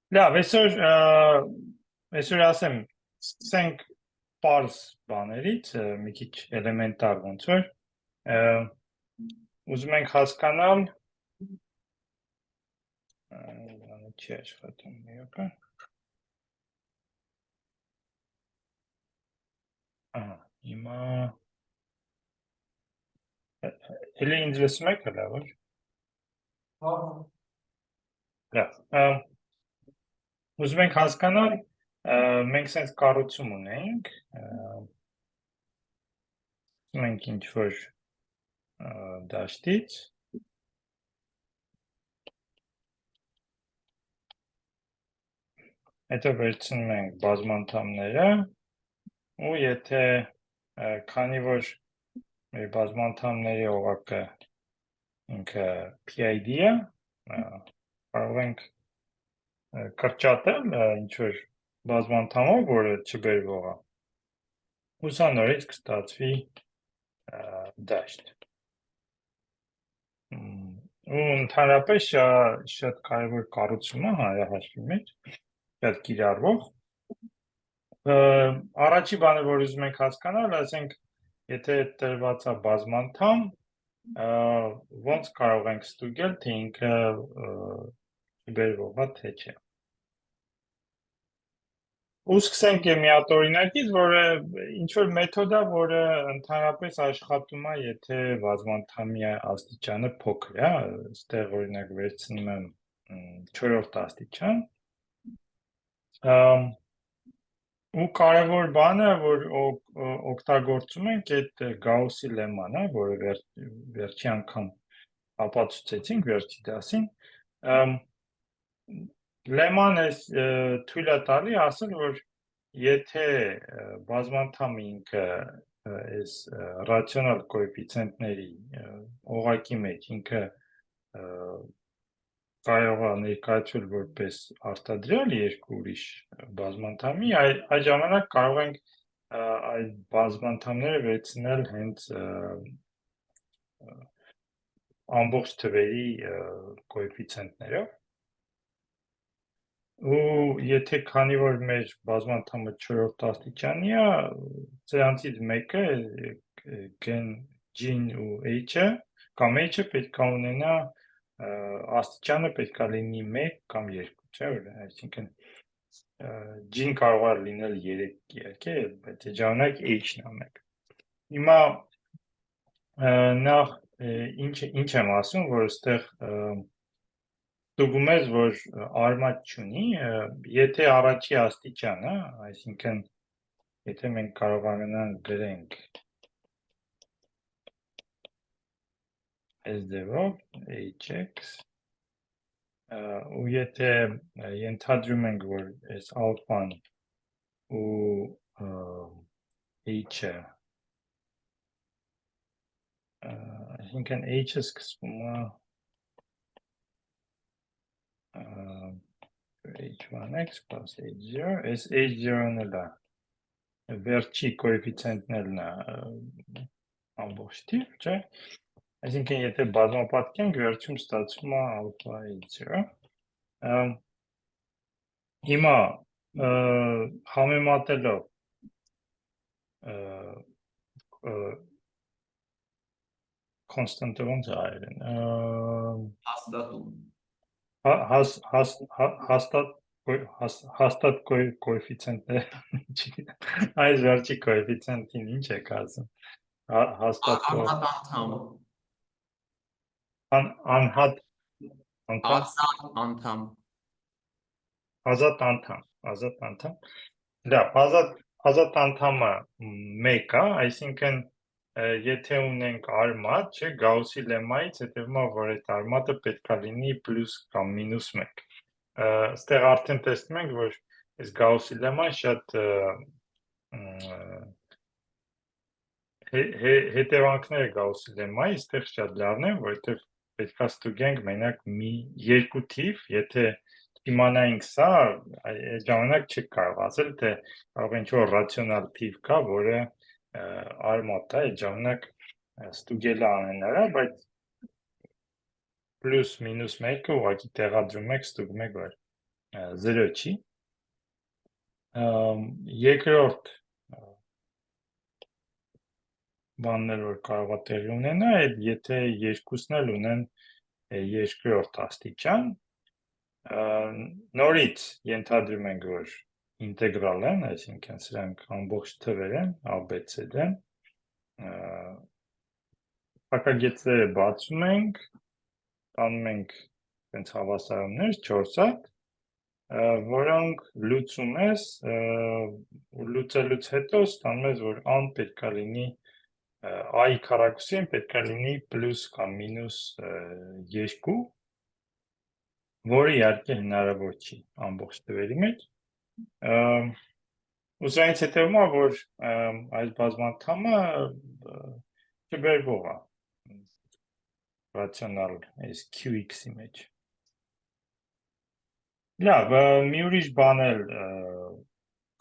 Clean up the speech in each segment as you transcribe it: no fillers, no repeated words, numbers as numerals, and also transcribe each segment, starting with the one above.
Լավ, այսօր ասեմ, սկսենք պարզ բաներից, մի քիչ էլեմենտար ոնց որ, ուզում ենք հասկանալ, բանը չի աշխատում միոկը, հիմա, էլի ինձ լսում եք հլա, որ? Լավ, ուզում ենք հասկանալ, մենք սենց կառուցում ունենք, մենք ինչ-որ դաշտից, հետո վերցնում ենք բազմանդամները, ու եթե քանի որ մեր բազմանդամների օղակը ինքը PID է, կարող ենք կրճատել ինչ-որ բազմանդամով, որը չբերվող է, ու սա նորից կստացվի դաշտ։ Ու ընդհանրապես շատ կարևոր կառուցում է հանրահաշվի մեջ, շատ կիրառվող։ Առաջի բանը, որ ուզում ենք հասկանալ, ասենք, եթե տրված է բազմանդամ, ոնց կարող ենք ստուգել, թե ինքը բերվող է, թե չէ։ Ու սկսենք մի հատ օրինակից, որը ինչ-որ մեթոդ է, որը ընդհանրապես աշխատում է, եթե բազմանդամի աստիճանը փոքր է, այստեղ օրինակ վերցնում եմ 4-րդ աստիճան, ու կարևոր բանը, որ օգտագործում ենք այդ Գաուսի լեման, որը վերջի անգամ ապացուցեցինք վերջի դասին, լեման թույլ է տալի ասել, որ եթե բազմանդամը ինքը այս ռացիոնալ կոեֆիցիենտների օղակի մեջ ինքը կարող է ներկայացվել որպես արտադրյալ երկու ուրիշ բազմանդամի, այդ ժամանակ կարող ենք այդ բազմանդամները վերցնել հենց ամբողջ թվերի կոեֆիցիենտներով, ու եթե քանի որ մեր բազմանդամը 4-րդ աստիճանի է, սրանցից մեկը G-ն ու H-ը, կամ H-ը պետք է ունենա աստիճանը պետք է լինի 1 կամ 2, չէ՞ որ, այսինքն G-ն կարող է լինել 3 իհարկե, բայց այդ ժամանակ H-ն է 1։ Հիմա նախ ինչ եմ ասում, որ այստեղ ստուգում ես, որ արմատ չունի, եթե առաջի աստիճանը, այսինքն եթե մենք կարողանանք գրենք այս ձևով hx, ու եթե ենթադրում ենք, որ այս ալֆան ու h-ը, այսինքն h-ը սկսվում է h1x plus h0, այս h0-ն էլ է վերջի կոեֆիցիենտներն է ամբողջ թիվ, չէ՞, այսինքն եթե բազմապատկենք, վերջում ստացվում է ալֆա h0, հիմա համեմատելով կոնստանտը ոնց է այրեն, հաստատ կոեֆիցիենտներ, այս վերջի կոեֆիցիենտին ինչ եք ասում, անհատ ազատ անդամ, ազատ անդամը 1 է, այսինքն եթե ունենք արմատ, չէ, Գաուսի լեմմայից հետևում է, որ այդ արմատը պետք է լինի պլյուս կամ մինուս 1, այստեղ արդեն տեսնում ենք, որ այս Գաուսի լեմման շատ հետևանքները Գաուսի լեմմայի այստեղ շատ լավն են, որովհետև պետք է ստուգենք մենակ մի երկու թիվ, եթե իմանայինք սա, այդ ժամանակ չեք կարող ասել, թե կարող ինչ-որ ռացիոնալ թիվ կա, որը արմատ է, այդ ժամանակ ստուգելը անհնար, բայց պլյուս մինուս 1-ը ուղղակի տեղադրում եք, ստուգում եք, որ 0 չի։ Երկրորդ բաններ որ կարող է տեղի ունենա, այդ եթե երկուսն էլ ունեն երկրորդ աստիճան, նորից ենթադրում ենք, որ ինտեգրալ են, այսինքն սրանք ամբողջ թվեր են, ABC-դ են, փակագետները բացում ենք, տանում ենք այնց հավասարումներ 4 հատ, որոնք լուծում ես, լուծելուց հետո ստանում ես, որ ան պետք է լինի i քառակուսին պետք է լինի պլյուս կամ մինուս 2, որը իհարկե հնարավոր չի ամբողջ թվերի մեջ։ Ուսանից հետևում է, որ այս բազմանդամը չբերվող է ռացիոնալ այս QX-ի մեջ։ Լավ, մի ուրիշ բան էլ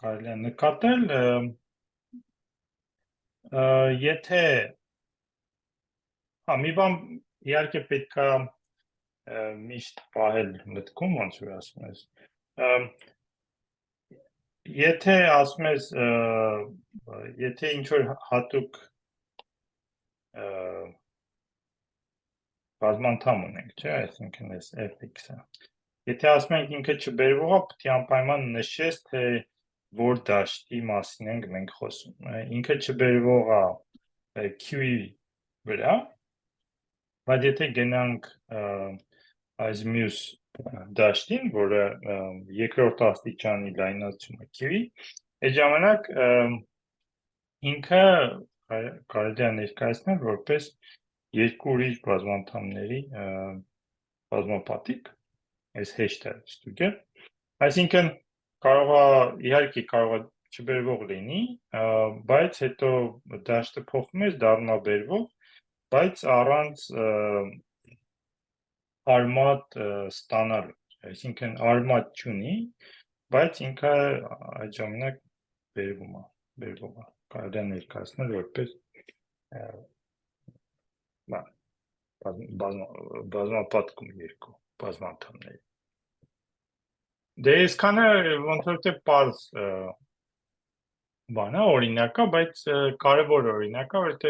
կարելի է նկատել, եթե մի բան իհարկե պետք է միշտ պահել մտքում, ոնց որ ասում ես, եթե ասում ես, եթե ինչ-որ հատուկ բազմանդամ ունենք, չէ, այսինքն այս fx-ը, եթե ասում ենք ինքը չբերվող է, պետք է անպայման նշես, թե որ դաշտի մասին ենք մենք խոսում, ինքը չբերվող է q-ի վրա, բայց եթե գնանք այս մյուս դաշտին, որը երկրորդ աստիճանի լայնացումը q-ի, այդ ժամանակ ինքը կարելի է ներկայացնել որպես երկու ուրիշ բազմանդամների բազմապատիկ, այս հեշտ է ստուգել, այսինքն իհարկե կարող է չբերվող լինի, բայց հետո դաշտը փոխում ես, դառնում է բերվող, բայց առանց արմատ ստանալու, այսինքն արմատ չունի, բայց ինքը այդ ժամանակ բերվում է, կարելի է ներկայացնել որպես բազմապատկում երկու բազմանդամների։ Դե այսքանը ոնց որ թե պարզ բան է, օրինակ է, բայց կարևոր օրինակ է, որովհետև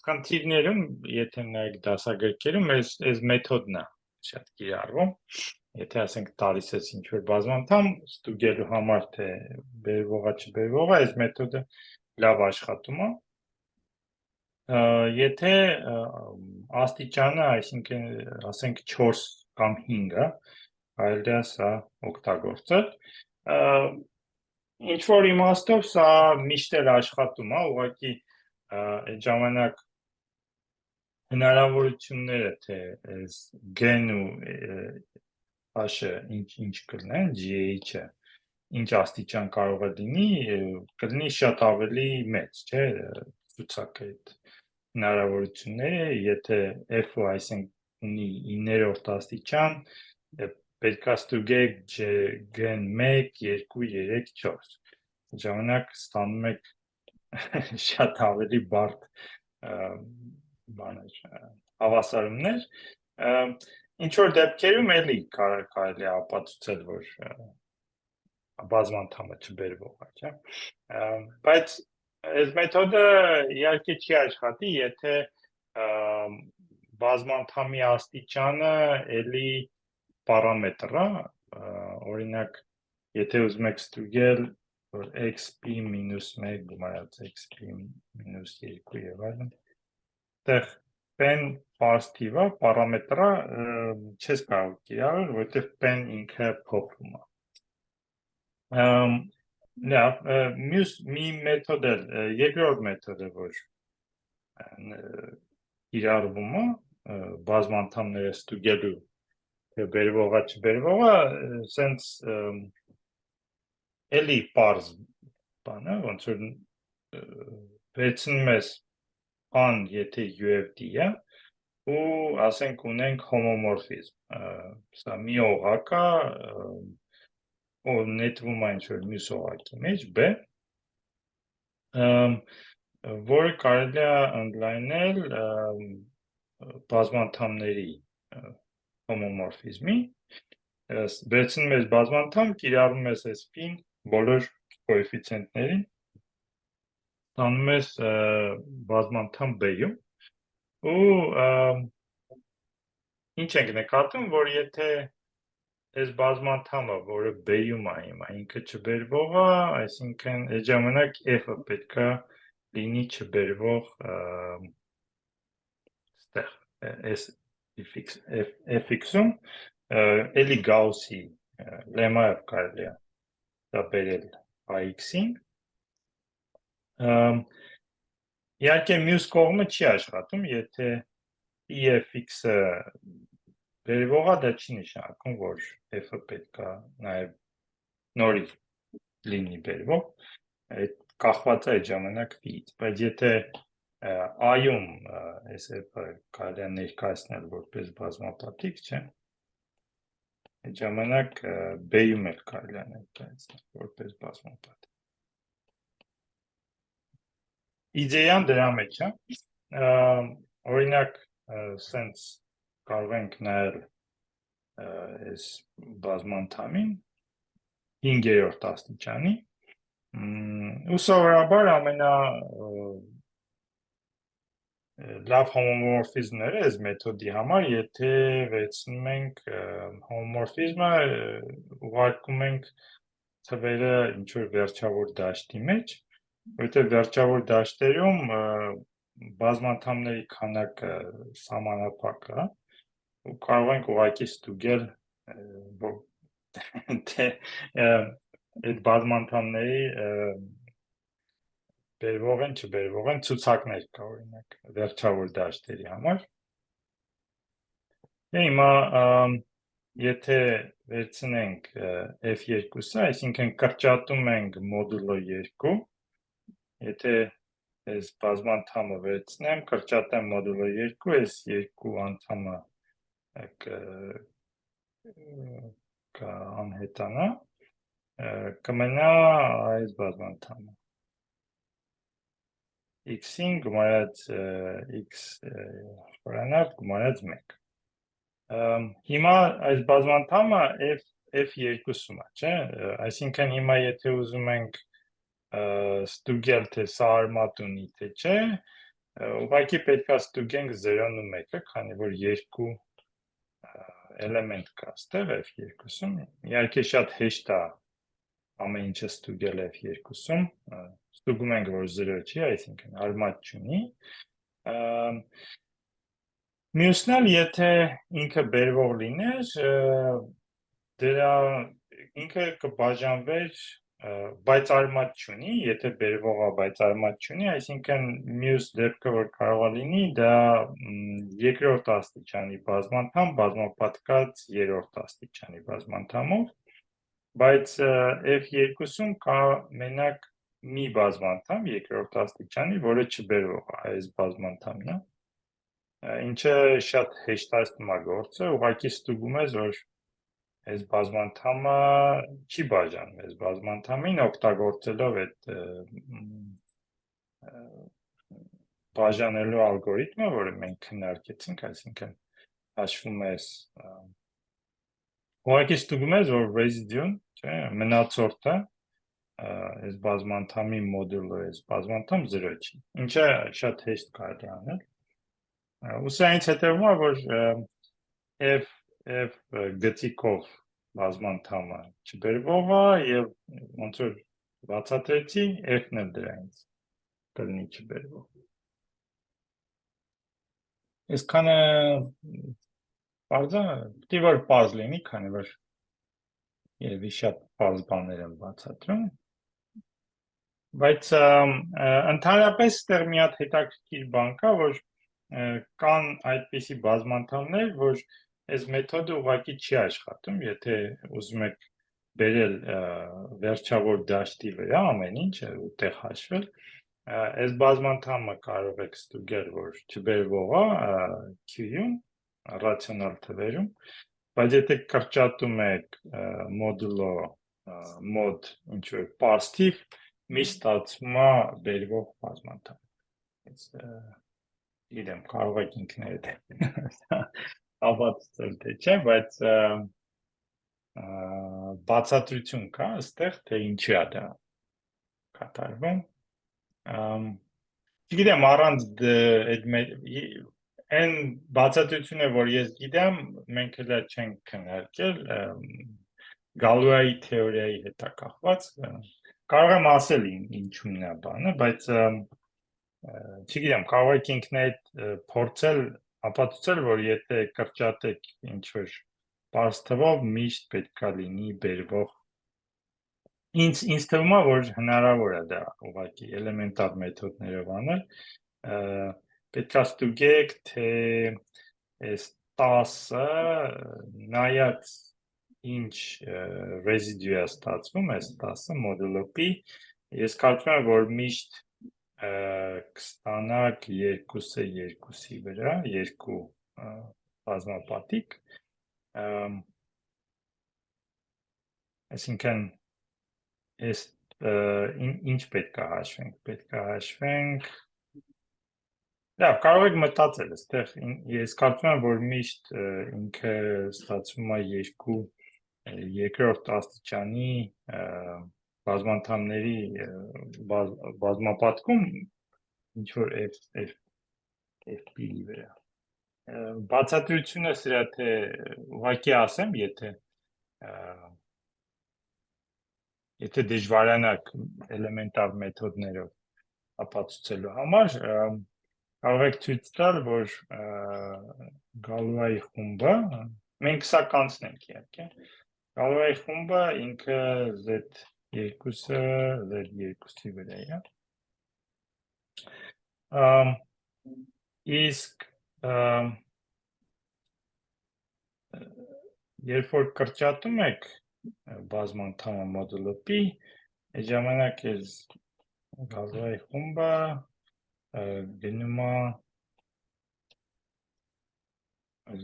խնդիրներում, եթե նայեք դասագրքերում, այս մեթոդն է շատ կիրառվում, եթե ասենք տալիս ես ինչ-որ բազմանդամ, ստուգելու համար, թե բերվող է, չբերվող է, այս մեթոդը լավ աշխատում է, եթե աստիճանը, այսինքն ասենք 4 կամ 5-ը, կարելի է սա օգտագործել, ինչ-որ իմաստով սա միշտ էլ աշխատում է, ուղղակի այդ ժամանակ հնարավորությունները, թե այս g-ն ու h-ը ինչ կլինեն, GH-ը, ինչ աստիճան կարող է լինի, կլինի շատ ավելի մեծ, չէ, ցուցակը այդ հնարավորությունները, եթե f-ը այսինքն ունի 9-րդ աստիճան, պետք է ստուգեք g-ն 1, 2, 3, 4, ժամանակ ստանում եք շատ ավելի բարդ հավասարումներ, ինչ-որ դեպքերում էլի կարելի է ապացուցել, որ բազմանդամը չբերվող է, չէ, բայց այս մեթոդը իհարկե չի աշխատի, եթե բազմանդամի աստիճանը էլի պարամետր է, օրինակ, եթե ուզում եք ստուգել, որ xp մինուս 1 գումարած xp մինուս 2 եւ այլն, այդտեղ pen պարզ թիվ է, պարամետր է, չես կարող կիրառել, որովհետեւ pen ինքը փոխվում է։ Լավ, մյուս մի մեթոդ էլ, երկրորդ մեթոդը, որ կիրառվում է, բազմանդամները ստուգելու, թե բերվող է, չբերվող է, սենց էլի պարզ բան է, ոնց որ վերցնում ես ան, եթե UFD է, ու ասենք ունենք հոմոմորֆիզմ, սա մի օղակ է, նետվում է ինչ-որ մյուս օղակի մեջ, B, որը կարելի է ընդլայնել բազմանդամների հոմոմորֆիզմի, Վերցնում ես բազմանդամ, կիրառում ես այս ֆին բոլոր կոեֆիցիենտներին, ստանում ես բազմանդամ B-ում ու ինչ ենք նկատում, որ եթե այս բազմանդամը, որը B-ում է հիմա, ինքը չբերվող է, այսինքն այդ ժամանակ F-ը պետք է լինի չբերվող fx-ում, էլի Գաուսի լեմմայով կարելի է դա բերել AX-ին, իհարկե մյուս կողմը չի աշխատում, եթե EFX-ը բերվողը դա չի նշանակում, որ F-ը պետք է նաև նորից լինի բերվող, այդ կախված է այդ ժամանակ P-ից, բայց եթե A-ում այս F-ը կարելի է ներկայացնել որպես բազմապատիկ, չէ, այդ ժամանակ B-ում էլ կարելի է ներկայացնել որպես բազմապատիկ։ Իդեան դրա մեջ է, օրինակ սենց կարող ենք նայել այս բազմանդամին 5-րդ աստիճանի ու սովորաբար ամենա լավ հոմոմորֆիզմները այս մեթոդի համար, եթե վերցնում ենք հոմոմորֆիզմը, ուղարկում ենք թվերը ինչ-որ վերջավոր դաշտի մեջ, որտեղ վերջավոր դաշտերում բազմանդամների քանակը սահմանափակ է, ու կարող ենք ուղղակի ստուգել այդ բազմանդամների բերվող են, չբերվող են, ցուցակներ կա օրինակ վերջավոր դաշտերի համար։ Հիմա եթե վերցնենք F2-ը, այսինքն կրճատում ենք մոդուլո 2, եթե այս բազմանդամը վերցնեմ, կրճատեմ մոդուլո 2, այս երկու անդամը կանհետանա, կմնա այս բազմանդամը x-ին գումարած x խորանավ գումարած 1։ Հիմա այս բազմանդամը F2-ում է, չէ, այսինքն հիմա եթե ուզում ենք ստուգել թե սա արմատ ունի թե չէ, ուղղակի պետք է ստուգենք 0-ն ու 1-ը, քանի որ երկու էլեմենտ կա ստեղ F2-ում, իհարկե շատ հեշտ է ամեն ինչը ստուգել F2-ում, ստուգում ենք, որ 0 չի, այսինքն արմատ չունի, մյուսն էլ եթե ինքը բերվող լիներ, դրա ինքը կբաժանվեր, բայց արմատ չունի, եթե բերվողը բայց արմատ չունի, այսինքն մյուս դեպքը որ կարող է լինի, դա երկրորդ աստիճանի բազմանդամ բազմապատկած երրորդ աստիճանի բազմանդամով, բայց F2-ում կա մենակ մի բազմանդամ երկրորդ աստիճանի, որը չբերվող է, այս բազմանդամն է, ինչը շատ հեշտացնում է գործը, ուղղակի ստուգում ես, որ այս բազմանդամը չի բաժանում այս բազմանդամին, օգտագործելով այդ բաժանելու ալգորիթմը, որը մենք քննարկեցինք, այսինքն հաշվում ես ուղղակի ստուգում ես, որ residue-ն, չէ, մնացորդը այս բազմանդամի մոդուլը այս բազմանդամ 0 չի, ինչը շատ հեշտ կարելի անել։ Ու սրանից հետևում է, որ F գծիկով բազմանդամը չբերվող է եւ ոնց որ բացատրեցի, F-ն էլ դրանից կլինի չբերվող։ Այսքանը բարձա, պետք է որ պարզ լինի, քանի որ երևի շատ պարզ բաներ եմ բացատրում, բայց ընդհանրապես ստեղ մի հատ հետաքրքիր բան կա, որ կան այդպիսի բազմանդամներ, որ այս մեթոդը ուղղակի չի աշխատում, եթե ուզում եք բերել վերջավոր դաշտի վրա ամեն ինչ ու տեղ հաշվել, այս բազմանդամը կարող եք ստուգել, որ չբերվող է Q-ում, ռացիոնալ թվերում, բայց եթե կրճատում եք մոդուլո մոդ ինչ-որ պարզ թիվ, միշտ ստացվում է բերվող բազմանդամ։ Իրեմ, կարող եք ինքներդ հավատացել թե չէ, բայց բացատրություն կա այստեղ, թե ինչի է դա կատարվում։ Չգիտեմ առանց այն բացատրությունը, որ ես գիտեմ, մենք հենց չենք քննարկել Գալուայի թեորիայի հետ է կախված։ Կարող եմ ասել ինչու՞մն է բանը, բայց չգիտեմ, կարող եք ինքներդ փորձել ապացուցել, որ եթե կրճատեք ինչ-որ պարզ թվով, միշտ պետքա լինի բերվող։ Ինձ թվում է, որ հնարավոր է դա ուղղակի էլեմենտար մեթոդներով անել, պետքա ստուգեք, թե այս 10-ը նայած ինչ ռեզիդու է ստացվում, այս 10-ը մոդուլո π, ես կարծում եմ, որ միշտ կստանաք 2-ը 2-ի վրա, 2 բազմապատիկ, այսինքն ինչ պետք է հաշվենք, պետք է հաշվենք, լավ, կարող եք մտածել, այստեղ ես կարծում եմ, որ միշտ ինքը ստացվում է 2 երկրորդ աստիճանի բազմանդամների բազմապատկում ինչ-որ FP-ի վրա։ Բացատրությունը սրա թե ուղղակի ասեմ, եթե դժվարանաք էլեմենտար մեթոդներով ապացուցելու համար, կարող եք ցույց տալ, որ Գալուայի խումբը, մենք սա կանցնենք իհարկե, Գալուայի խումբը ինքը Z2-ը Z2-ի վրա է։ Իսկ երբ որ կրճատում եք բազմանդամը մոդուլո π, այդ ժամանակ այս Գալուայի խումբը գնում է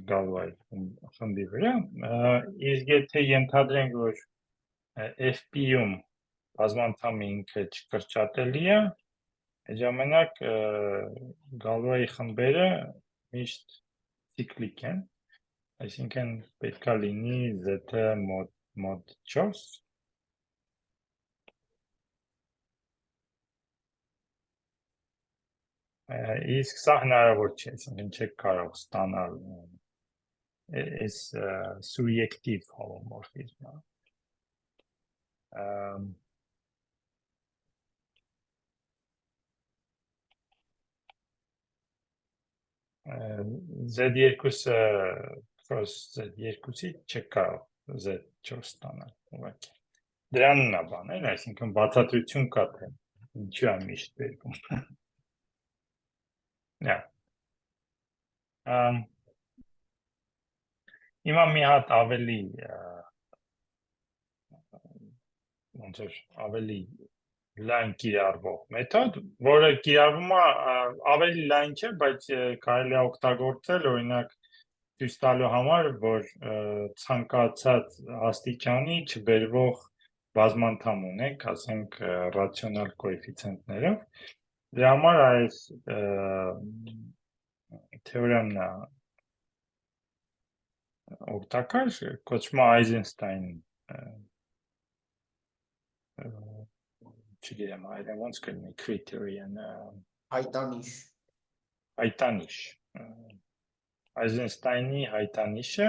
Գալուայի խմբի վրա, իսկ եթե ենթադրենք, որ FP-ում բազմանդամը ինքը չկրճատելի է, այդ ժամանակ Գալուայի խմբերը միշտ ցիկլիկ են, այսինքն պետքա լինի Z-ը մոդ 4, իսկ սա հնարավոր չէ, այսինքն չեք կարող ստանալ այս սուբյեկտիվ հոլոմորֆիզմը։ Z2-ը cross Z2-ի չեք կարող Z4 ստանալ ուղղակի։ Դրանն է բանել, այսինքն բացատրություն կա թե ինչու է միշտ բերվում։ Հիմա մի հատ ավելի ոնց որ ավելի լայն կիրառվող մեթոդ, որը կիրառվում է ավելի լայն չէ, բայց կարելի է օգտագործել օրինակ ցույց տալու համար, որ ցանկացած աստիճանի չբերվող բազմանդամ ունենք, ասենք ռացիոնալ կոեֆիցիենտներով։ Դրա համար այս թեորեմն է օգտակար, կոչվում է Eisenstein չգիտեմ, այրեն ոնց կլինի criterion հայտանիշ Eisenstein-ի հայտանիշը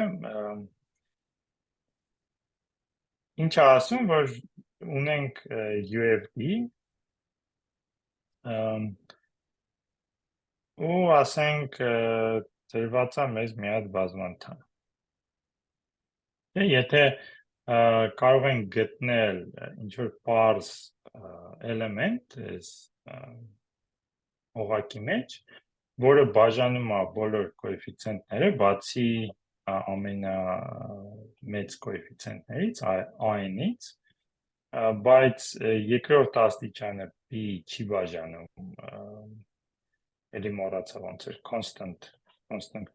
ինչ է ասում, որ ունենք UFD ու ասենք ծրված է մեզ մի հատ բազմանդամ։ Եթե կարող ենք գտնել ինչ-որ պարզ էլեմենտ այս օղակի մեջ, որը բաժանում է բոլոր կոեֆիցիենտները, բացի ամենամեծ կոեֆիցիենտներից, n-ից, բայց երկրորդ աստիճանը p չի բաժանում, էլի մոռացա ոնց էր, constant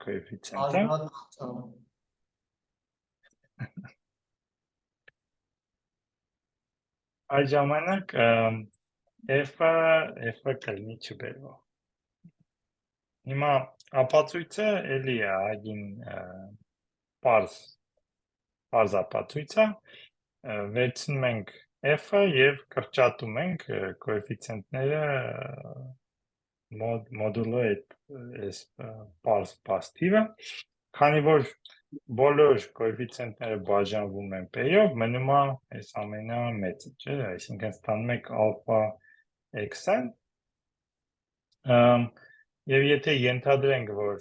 coefficient-ը։ Այդ ժամանակ f-ը կլինի չբերվող։ Հիմա ապացույցը էլի է ագին պարզ պարզապատույց է, վերցնում ենք f-ը և կրճատում ենք կոեֆիցիենտները մոդուլո այս պարզ պաստիվը, քանի որ բոլոր կոեֆիցիենտները բաժանվում են p-ով, մնում է այս ամենամեծը, չէ՞, այսինքն ստանում ենք ալֆա x-ը, և եթե ենթադրենք, որ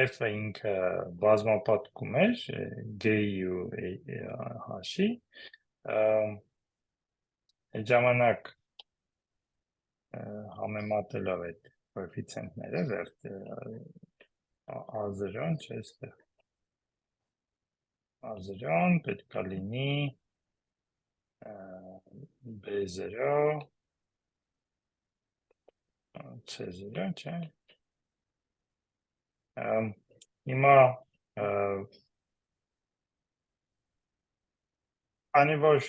f-ը ինքը բազմապատկում էր g-ի ու h-ի, այդ ժամանակ համեմատելով այդ կոեֆիցիենտները a0, չէ, այստեղ a0 պետք է լինի b0, c0, չէ, հիմա քանի որ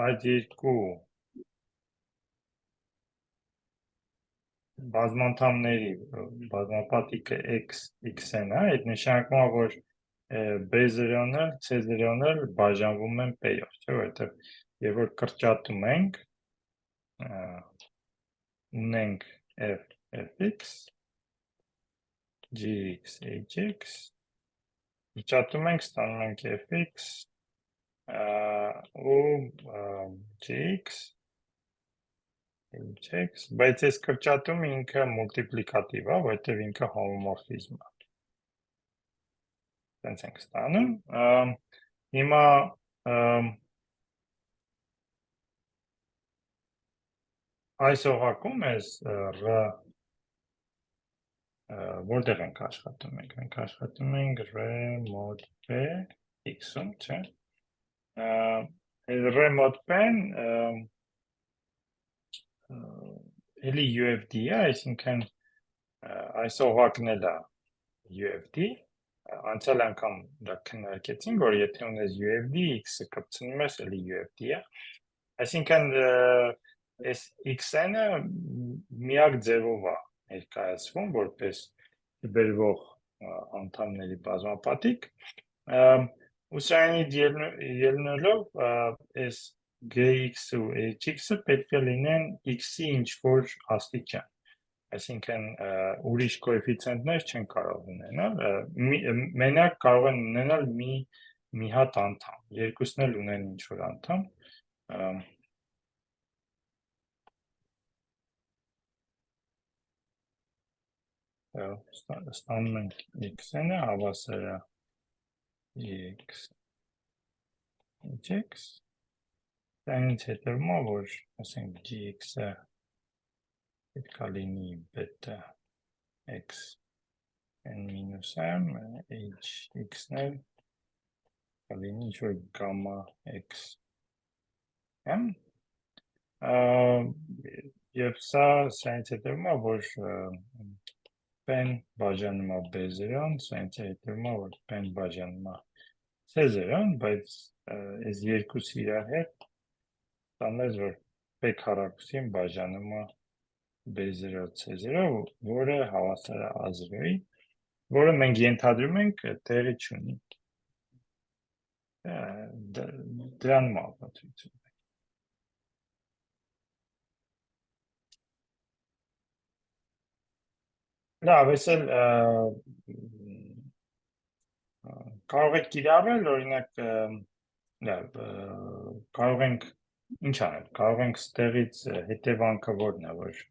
այդ երկու բազմանդամների բազմապատիկը x-n է, այդ նշանակում է, որ b0-ն էլ, c0-ն էլ բաժանվում են p-ով, չէ, որովհետև երբ որ կրճատում ենք, ունենք fx, gx, hx, կրճատում ենք, ստանում ենք fx ու gx, hx, բայց այս կրճատումը ինքը մուլտիպլիկատիվ է, որովհետև ինքը հոմոմորֆիզմ է։ Տենց ենք ստանում։ Հիմա այս օղակում ես որտեղ ենք աշխատում ենք, մենք աշխատում ենք r mod p x-ում, չէ։ r mod p-ն էլի UFD է, այսինքն այս օղակն էլ է UFD, անցյալ անգամ դա քննարկեցինք, որ եթե ունես UFD, x-ը կպցնում ես, էլի UFD է, այսինքն այս x-ը միակ ձևով է ներկայացվում, որպես բերվող անդամների բազմապատիկ, ու սրանից ելնելով այս gx ու hx-ը պետք է լինեն x-ի ինչ-որ աստիճան, այսինքն ուրիշ կոեֆիցիենտներ չեն կարող ունենալ, մենակ կարող են ունենալ մի հատ անդամ, երկուսն էլ ունեն ինչ-որ անդամ, ստանում ենք x-ը, հավասար է x, hx, դրանից հետևում է, որ ասենք gx-ը պետք է լինի բետա x n-m, hx-ն էլ լինի ինչ-որ գամմա x m, և սրանից հետևում է, որ p-ն բաժանում է b0-ն, սրանից հետևում է, որ p-ն բաժանում է c0-ն, բայց այս երկուսը իրար հետ ստանալիս, որ p քառակուսին բաժանում է b0 c0, որը հավասար է a0-ի, որը մենք ենթադրում ենք տեղի չունի։ Դրան մապացույցում։ Լավ, ես էլ կարող եք կիրառել, օրինակ, կարող ենք, ինչ անել, կարող ենք ստեղից հետևանքը որն է, որ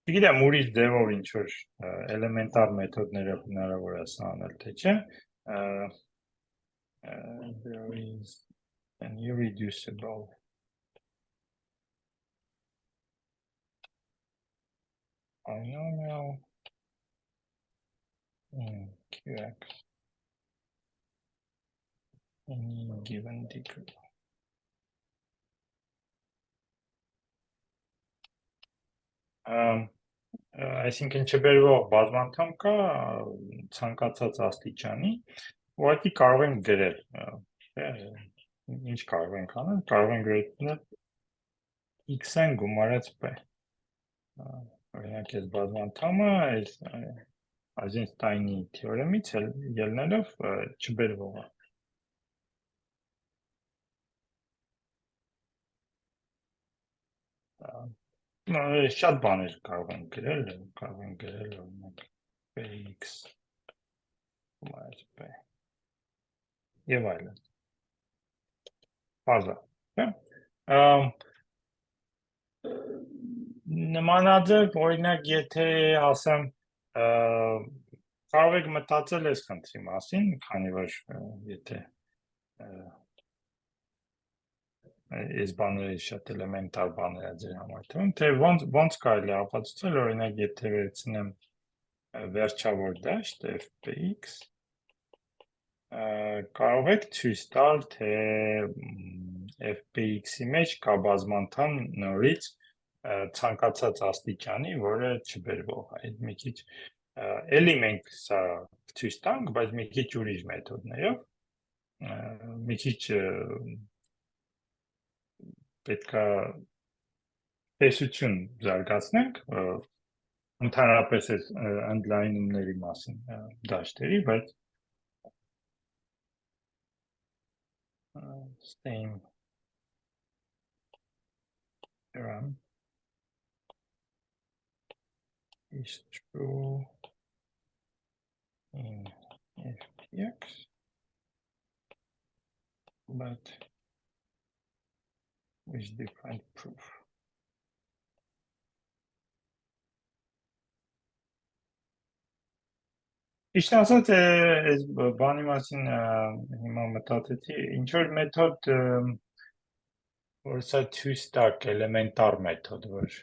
չգիտեմ ուրիշ ձևով ինչ-որ էլեմենտար մեթոդներով հնարավոր է սա անել, թե չէ, there is an irreducible polynomial in Qx in any given degree. Այսինքն չբերվող բազմանդամ կա ցանկացած աստիճանի, ուղղակի կարող ենք գրել, ինչ կարող ենք անել, կարող ենք գրել x-ն գումարած p, Օրինակ այս բազմանդամը այս Eisenstein-ի թեորեմից ելնելով չբերվող է։ Շատ բաներ կարող են գրել, օրինակ px plus p եւ այլն։ Բազա, չէ՞։ Նմանաձև օրինակ եթե ասեմ կարող եք մտածել այս խնդրի մասին, քանի որ եթե այս բաները շատ էլեմենտար բաներ է ձեր համար թվում, թե ոնց կարելի է ապացուցել, օրինակ եթե վերցնեմ վերջավոր դաշտ fpx, կարող եք ցույց տալ, թե fpx-ի մեջ կա բազմանդամ նորից ցանկացած աստիճանի, որը չբերվող է։ Այդ մի քիչ էլի մենք սա ցույց տանք, բայց մի քիչ ուրիշ մեթոդներով, մի քիչ պետքա տեսություն զարգացնենք ընդհանրապես այս ընդլայնումների մասին դաշտերի, բայց same theorem is true in ftx, but with different proof. Իշտ ասած այս բանի մասին հիմա մտածեցի, ինչ որ մեթոդ, որ սա ցույց տակ էլեմենտար մեթոդ, որ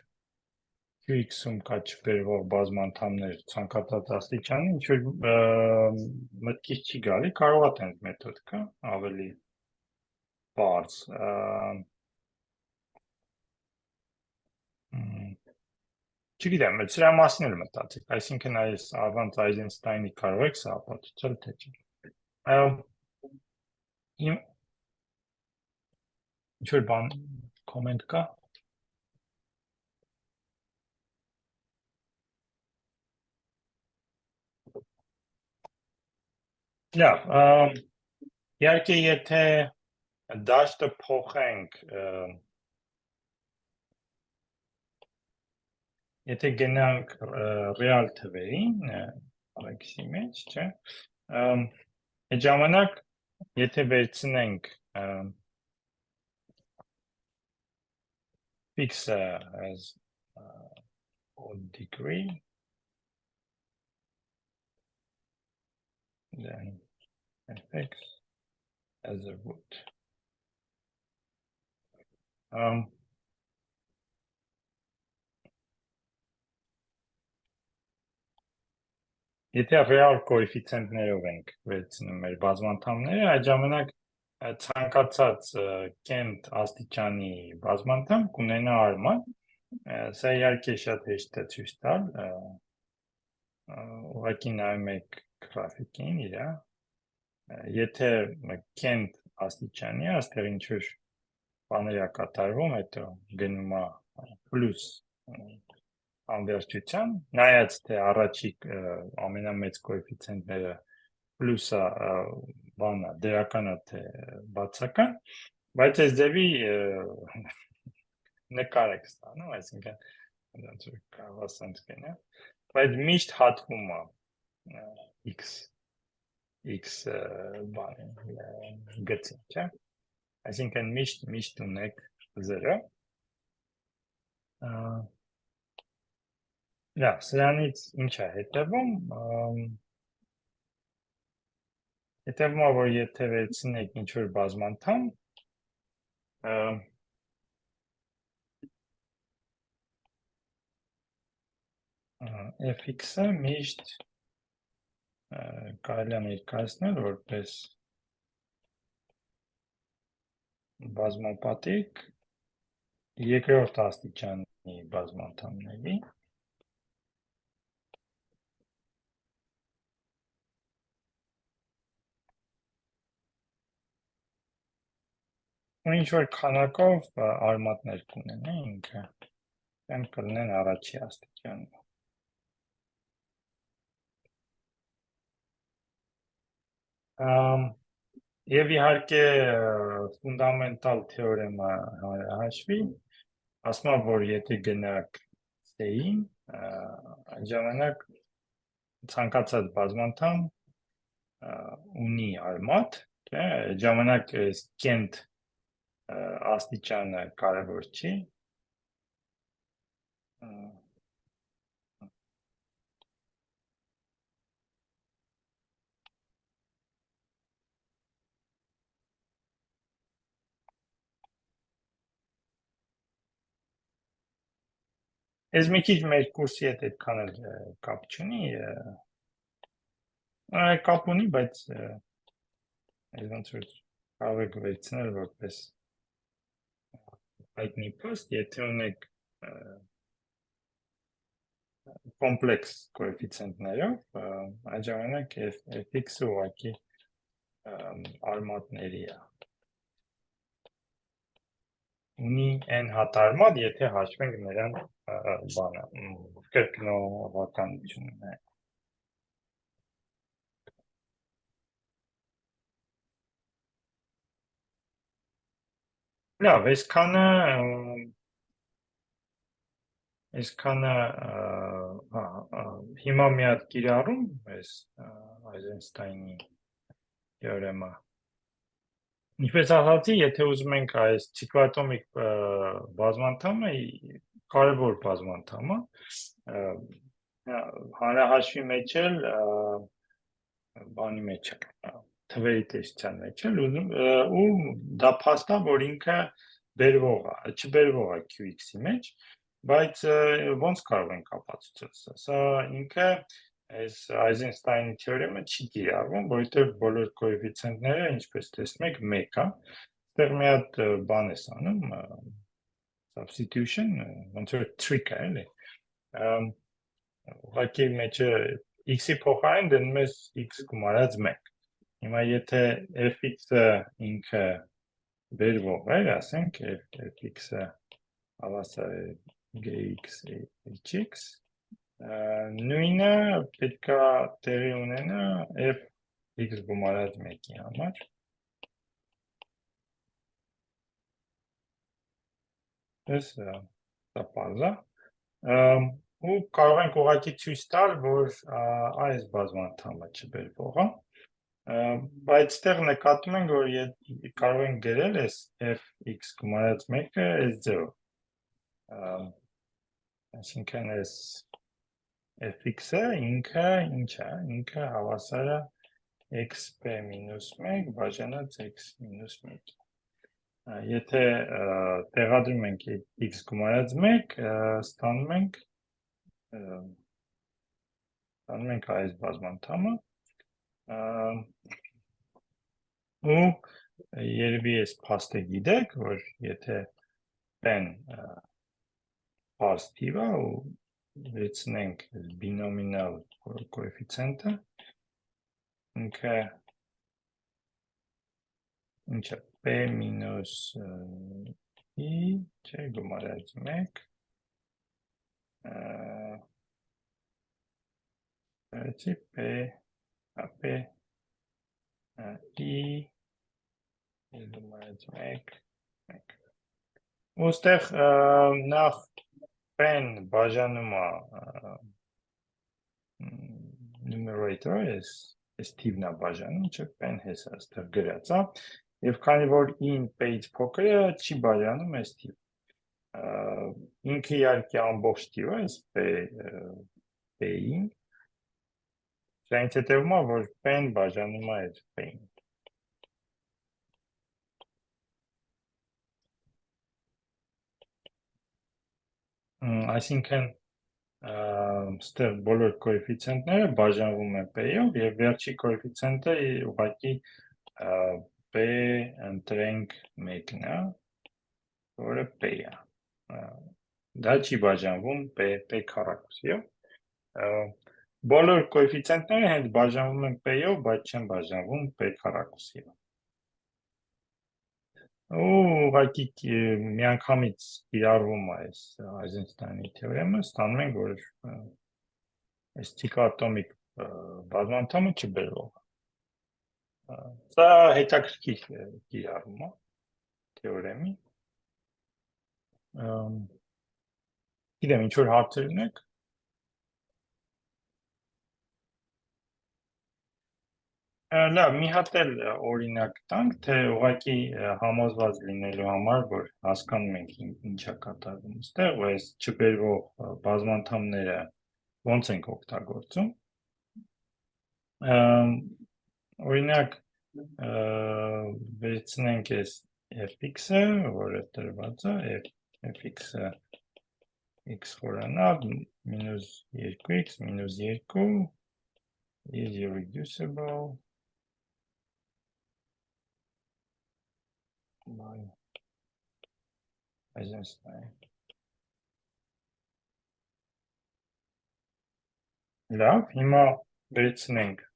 Q-ում կա չբերվող բազմանդամներ ցանկացած աստիճանի, ինչ որ մտքից չի գալի, կարող է տենց մեթոդ կա, ավելի բարձ։ Չգիտեմ, սրա մասին էլ մտածեք, այսինքն այս առանց Eisenstein-ի կարող եք սա ապացուցել, թե չի։ Ինչ որ բան կոմենտ կա։ Լավ, իհարկե եթե դաշտը փոխենք, եթե գնանք ռեալ թվերին, x-ի մեջ, չէ, այդ ժամանակ եթե վերցնենք x-ը as odd degree, then fx as a root. Եթե ռեալ կոեֆիցիենտներով ենք վերցնում մեր բազմանդամները, այդ ժամանակ ցանկացած կենտ աստիճանի բազմանդամ կունենա արման, սա իհարկե շատ հեշտ է ցույց տալ, ուղղակի նայում եք գրաֆիկին իրա, եթե կենտ աստիճանի է, այստեղ ինչ-որ բաներ է կատարվում, հետո գնում է պլյուս անվերջության, նայած թե առաջի ամենամեծ կոեֆիցիենտները պլյուսը բանա, դերականա թե բացական, բայց այս ձևի նկար եք ստանում, այսինքն ոնց որ կարող ասենք գնա, բայց միշտ հատվում է x բանը գծին, չէ՞։ Այսինքն միշտ ունեք 0։ Լավ, սրանից ինչ է հետևում։ Հետևում է, որ եթե վերցնեք ինչ-որ բազմանդամ, fx-ը միշտ կարելի է ներկայացնել որպես բազմապատիկ երկրորդ աստիճանի բազմանդամների, ու ինչ որ քանակով արմատներ կունենա ինքը, Են կլինեն առաջի աստիճանը։ Եվ իհարկե ֆունդամենտալ թեորեմը հաշվի, ասում է, որ եթե գնաք C-ին, այն ժամանակ ցանկացած բազմանդամ ունի արմատ, ժամանակ կենտ աստիճանը կարևոր չի։ Ես մի քիչ մեր կուրսի հետ այդքան էլ կապ չունի, կապ ունի, բայց ես ոնց որ կարող եք վերցնել որպես հայտնի փաստ, եթե ունեք կոմպլեքս կոեֆիցիենտներով, այդ ժամանակ fx-ը ուղղակի արմատների է։ Ունի n հատ արմատ, եթե հաշվենք նրան բանը, կրկնողականությունը։ Լավ, այսքանը հիմա մի հատ կիրառում այս Այզենստայնի թեորեմը։ Ինչպես ասացի, եթե ուզում ենք այս ցիկլոատոմիկ բազմանդամը կարևոր բազմանդամը, հանրահաշվի մեջ էլ բանի մեջ է, թվերի տեսության մեջ էլ ու դա փաստ է, որ ինքը բերվող է, չբերվող է QX-ի մեջ, բայց ոնց կարող ենք ապացուցել սա ինքը այս Այզենստայնի թեորեմը չի կիրառվում, որովհետև բոլոր կոեֆիցիենտները, ինչպես տեսնում եք, 1 է։ Այստեղ մի հատ բան է անում, substitution, ոնց որ trick է, էլի։ Ուղղակի մեջը x-ի փոխարեն դնում ես x գումարած 1։ Հիմա եթե fx-ը ինքը բերվող է, ասենք fx-ը հավասար է gx hx, նույնը պետք է տեղի ունենա fx գումարած 1-ի համար։ Սա պարզ է։ Ու կարող ենք ուղղակի ցույց տալ, որ այս բազմանդամը չբերվող է, բայց այդտեղ նկատում ենք, որ կարող ենք գրել այս fx գումարած 1-ը այս ձևով։ Այսինքն այս fx-ը ինքը ինչ է, ինքը հավասար է xp մինուս 1 բաժանած x մինուս 1։ Եթե տեղադրում ենք x գումարած 1, ստանում ենք այս բազմանդամը, ու երևի այս փաստը գիտեք, որ եթե n պարզ թիվ է ու վերցնենք բինոմինալ կոեֆիցիենտը, ինքը ինչ է, p մինուս i, չէ, գումարած 1, P I գումարած 1, ուստեղ նախ p-ն բաժանում է numerator-ը, այս թիվն է բաժանում, չէ, p-ն հեսա այստեղ գրած է, եւ քանի որ i-ն p-ից փոքր է, չի բաժանում այս թիվ։ Ինքը իհարկե ամբողջ թիվ է, այս p-ին, Դրանից հետևում է, որ p-ն բաժանում է այս p-ին։ Այսինքն ստեղ բոլոր կոեֆիցիենտները բաժանվում են p-ով եւ վերջի կոեֆիցիենտը ուղղակի p ընտրենք 1-ն է, որը p է։ Դա չի բաժանվում p քառակուսիով։ Բոլոր կոեֆիցիենտները հենց բաժանվում են p-ով, բայց չեն բաժանվում p քառակուսիով։ Ու ուղղակի միանգամից կիրառվում է այս Այզենշտայնի թեորեմը, ստանում ենք, որ այս տիկատոմիկ բազմանդամը չբերվող է։ Սա հետաքրքիր կիրառում է թեորեմի։ Գիտեմ, ինչ որ հարցեր ունեք։ Լավ, մի հատ էլ օրինակ տանք, թե ուղղակի համոզված լինելու համար, որ հասկանում ենք ինչա կատարվում այստեղ, ու այս չբերվող բազմանդամները ոնց ենք օգտագործում։ Օրինակ վերցնենք այս fx-ը, որը տրված է, fx-ը x խորանալ մինուս 2x մինուս 2 is irreducible by Eisenstein. Լավ, հիմա վերցնենք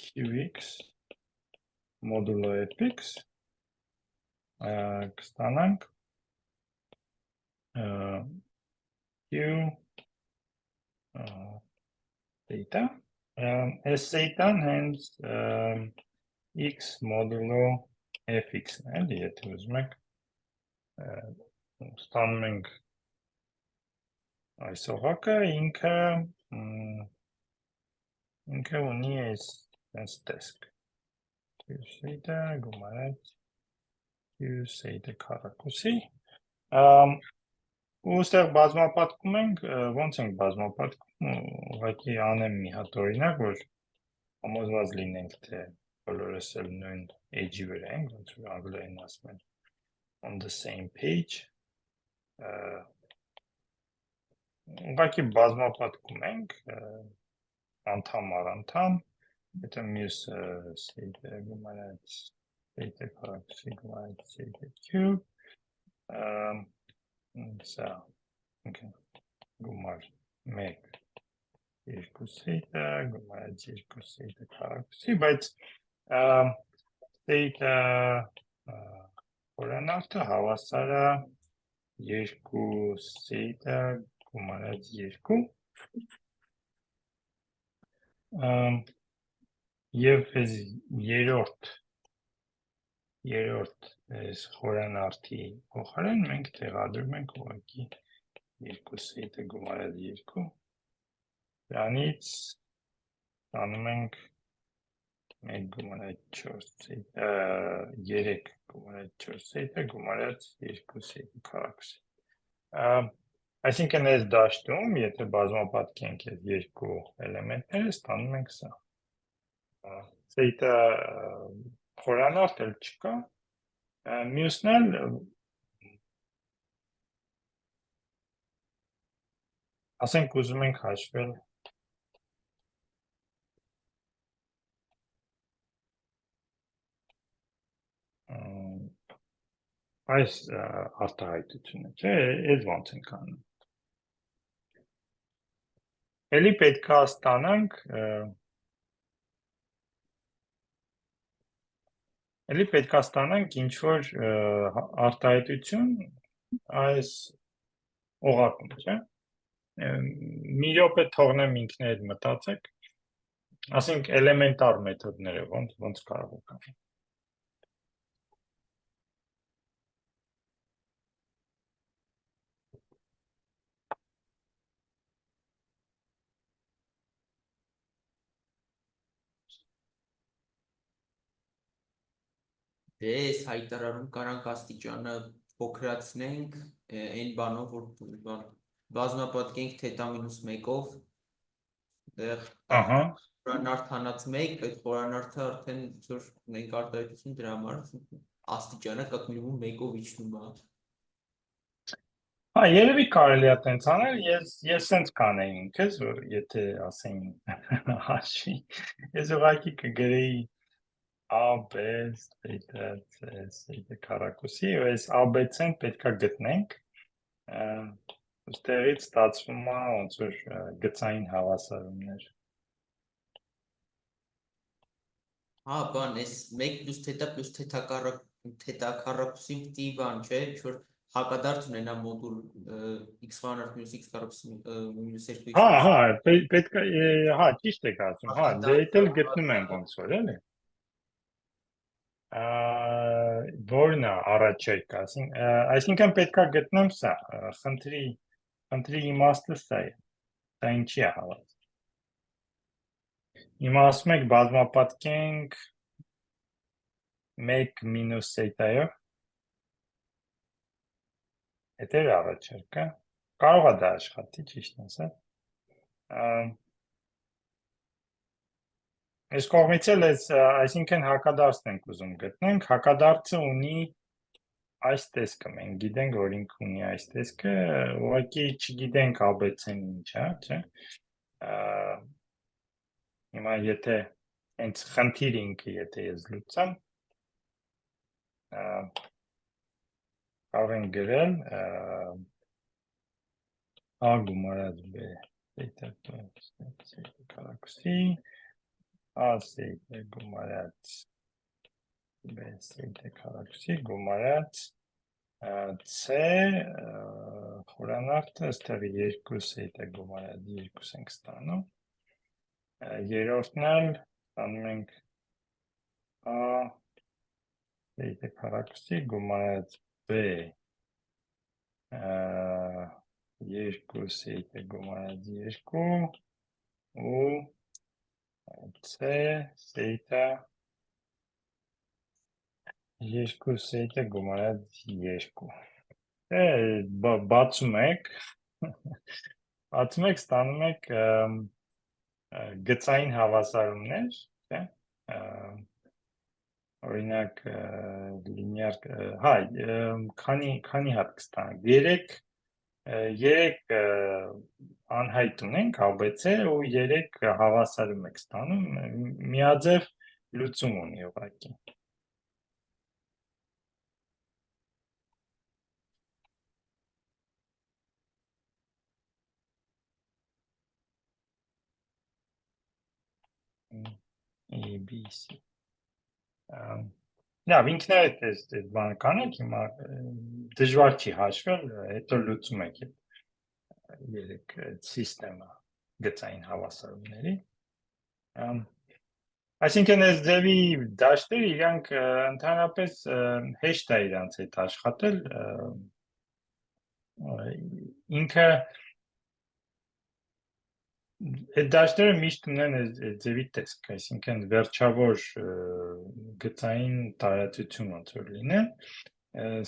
qx մոդուլո fx կստանանք q theta s theta-ն հենց x մոդուլո fx-ն է, էլի, եթե ուզում եք ստանում ենք այս օղակը, ինքը ունի այս տեսք q theta գումարած q theta քառակուսի ու ստեղ բազմապատկում ենք, ոնց ենք բազմապատկում, ուղղակի անեմ մի հատ օրինակ, որ համոզված լինենք, թե բոլորս էլ նույն էջի վրա ենք, ոնց որ անգլերեն ասում են on the same page, ուղղակի բազմապատկում ենք, անդամ առ անդամ, հետո մյուս theta գումարած theta քառակուսի գումարած theta cube, սա գումար 1 2 theta գումարած 2 theta քառակուսի, բայց theta խորանարդը հավասար է 2 theta գումարած 2 եւ այս երրորդ այս խորանարդի փոխարեն մենք տեղադրում ենք ուղղակի 2 theta գումարած 2 դրանից ստանում ենք 1 գումարած 4 theta 3 գումարած 4 theta գումարած 2 theta քառակուսի այսինքն այս դաշտում եթե բազմապատկենք այս երկու էլեմենտները ստանում ենք սա theta խորանարդ էլ չկա մյուսն էլ ասենք ուզում ենք հաշվել այս արտահայտությունը, չէ, այս ոնց ենք անում էլի պետք է ստանանք ինչ-որ արտահայտություն այս օղակում, չէ, մի րոպե թողնեմ ինքներդ մտածեք, ասենք էլեմենտար մեթոդները ոնց կարող եք անել Դե այս հայտարարում կարանք աստիճանը փոքրացնենք այն բանով, որ բազմապատկենք թետա մինուս 1-ով խորանարդ հանած 1, այդ խորանարդը արդեն որ մենք արտահայտություն դրա համար աստիճանը как minimum 1-ով իջնում է երևի կարելի է տենց անել, ես սենց կանեի ինքս, որ եթե ասեին հաշվի, ես ուղղակի կգրեի A, B, theta, C, theta քառակուսի, ու այս ABC-ն պետքա գտնենք, ուստեղից ստացվում է ոնց որ գծային հավասարումներ։ Հա, բան, այս 1 + թետա + թետակառակուսի պիտի բան, չէ, ինչ-որ հակադարձ ունենա մոդուլ x վանարդ մյուս x կառույց մյուս 2x Հա, մյուս հա, պետք է, հա, ճիշտ եք ասում, հա, դե էլ գտնում եմ ոնց որ, էլի։ Որն է առաջերկ ասին, այսինքն պետք է գտնեմ սա, խնդրի իմաստը սա է, սա ինչի է հավաս։ Հիմա ասում եք բազմապատկենք 1 մինուս սետայով, հետ էր առաջերկը, կարող է դա աշխատի, ճիշտ ասած։ Այս կողմից էլ այսինքն հակադարձն ենք ուզում գտնենք, հակադարձը ունի այս տեսքը, մենք գիտենք, որ ինքը ունի այս տեսքը, ուղղակի չգիտենք ABC-ն ինչ է, չէ։ Հիմա եթե հենց խնդիր ինքը, եթե ես լուծեմ, կարող ենք գրել A գումարած B քառակուսի, A սեյտե գումարած B սեյտե քառակուսի գումարած C խորանարդը ըստեղ 2 սեյտե գումարած 2 ենք ստանում, երորդն էլ ստանում ենք A սեյտե քառակուսի գումարած B 2 սեյտե գումարած 2 ու C սեյտը 2 սեյտը գումարած 2 բացում եք ստանում եք գծային հավասարումներ, չէ, օրինակ լինիար, հա, քանի հատ կստանանք, 3 անհայտ ունենք ABC ու 3 հավասարում եք ստանում, միաձև լուծում ունի ուղղակի։ ABC Լավ, ինքներդ այս բանը կանեք, հիմա դժվար չի հաշվել, հետո լուծում եք 3 սիստեմը գծային հավասարումների։ Այսինքն այս ձևի դաշտերը իրանք ընդհանրապես հեշտ է իրանց հետ աշխատել, ինքը այդ դաշտերը միշտ ունեն այս ձևի տեսք, այսինքն վերջավոր գծային տարածություն ոնց որ լինեն,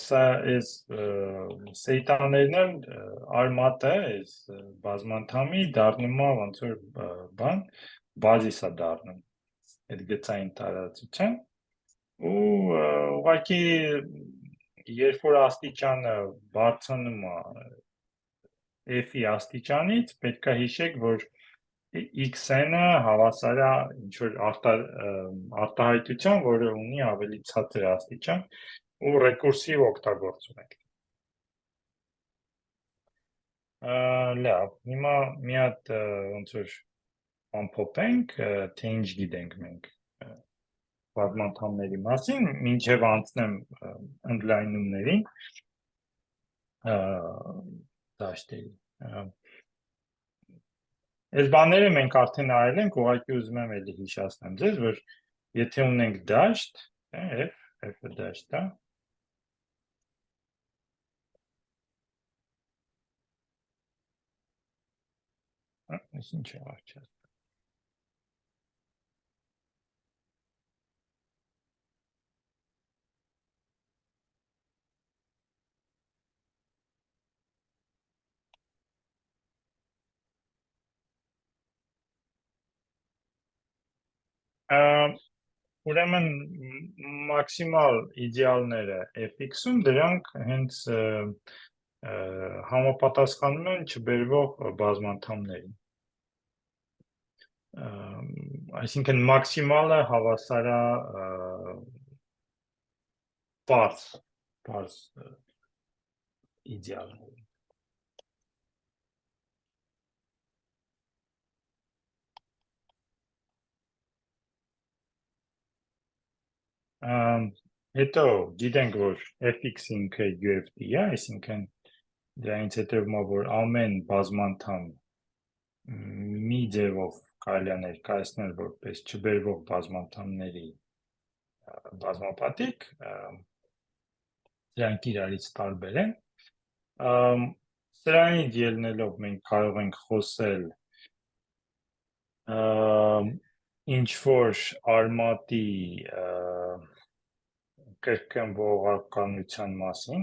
սա այս սեյտաներն էլ արմատը այս բազմանդամի դառնում է ոնց որ բան, բազիս է դառնում այդ գծային տարածության ու ուղղակի երբ որ աստիճանը բարձրանում է f-ի աստիճանից, պետք է հիշեք, որ x-ը հավասար է ինչ-որ արտահայտության, որը ունի ավելի ցածր աստիճան ու ռեկուրսիվ օգտագործում ենք։ Լավ, հիմա մի հատ ոնց որ ամփոփենք, թե ինչ գիտենք մենք բազմանդամների մասին, մինչև անցնեմ ընդլայնումներին դաշտերի։ Այս բաները մենք արդեն արել ենք, ուղղակի ուզում եմ էլի հիշեցնեմ ձեզ, որ եթե ունենք դաշտ, f-ը դաշտ է, այս ինչ է արչած։ Ուրեմն մաքսիմալ իդեալները fx-ում դրանք հենց համապատասխանում են չբերվող բազմանդամներին։ Այսինքն մաքսիմալը հավասար է պարզ իդեալներին։ Հետո գիտենք, որ fx ինքը UFD է, այսինքն դրանից հետևում է, որ ամեն բազմանդամ մի ձևով կարելի է ներկայացնել որպես չբերվող բազմանդամների բազմապատիկ, դրանք իրարից տարբեր են։ Սրանից ելնելով մենք կարող ենք խոսել ինչ որ արմատի կրկնվողականության մասին,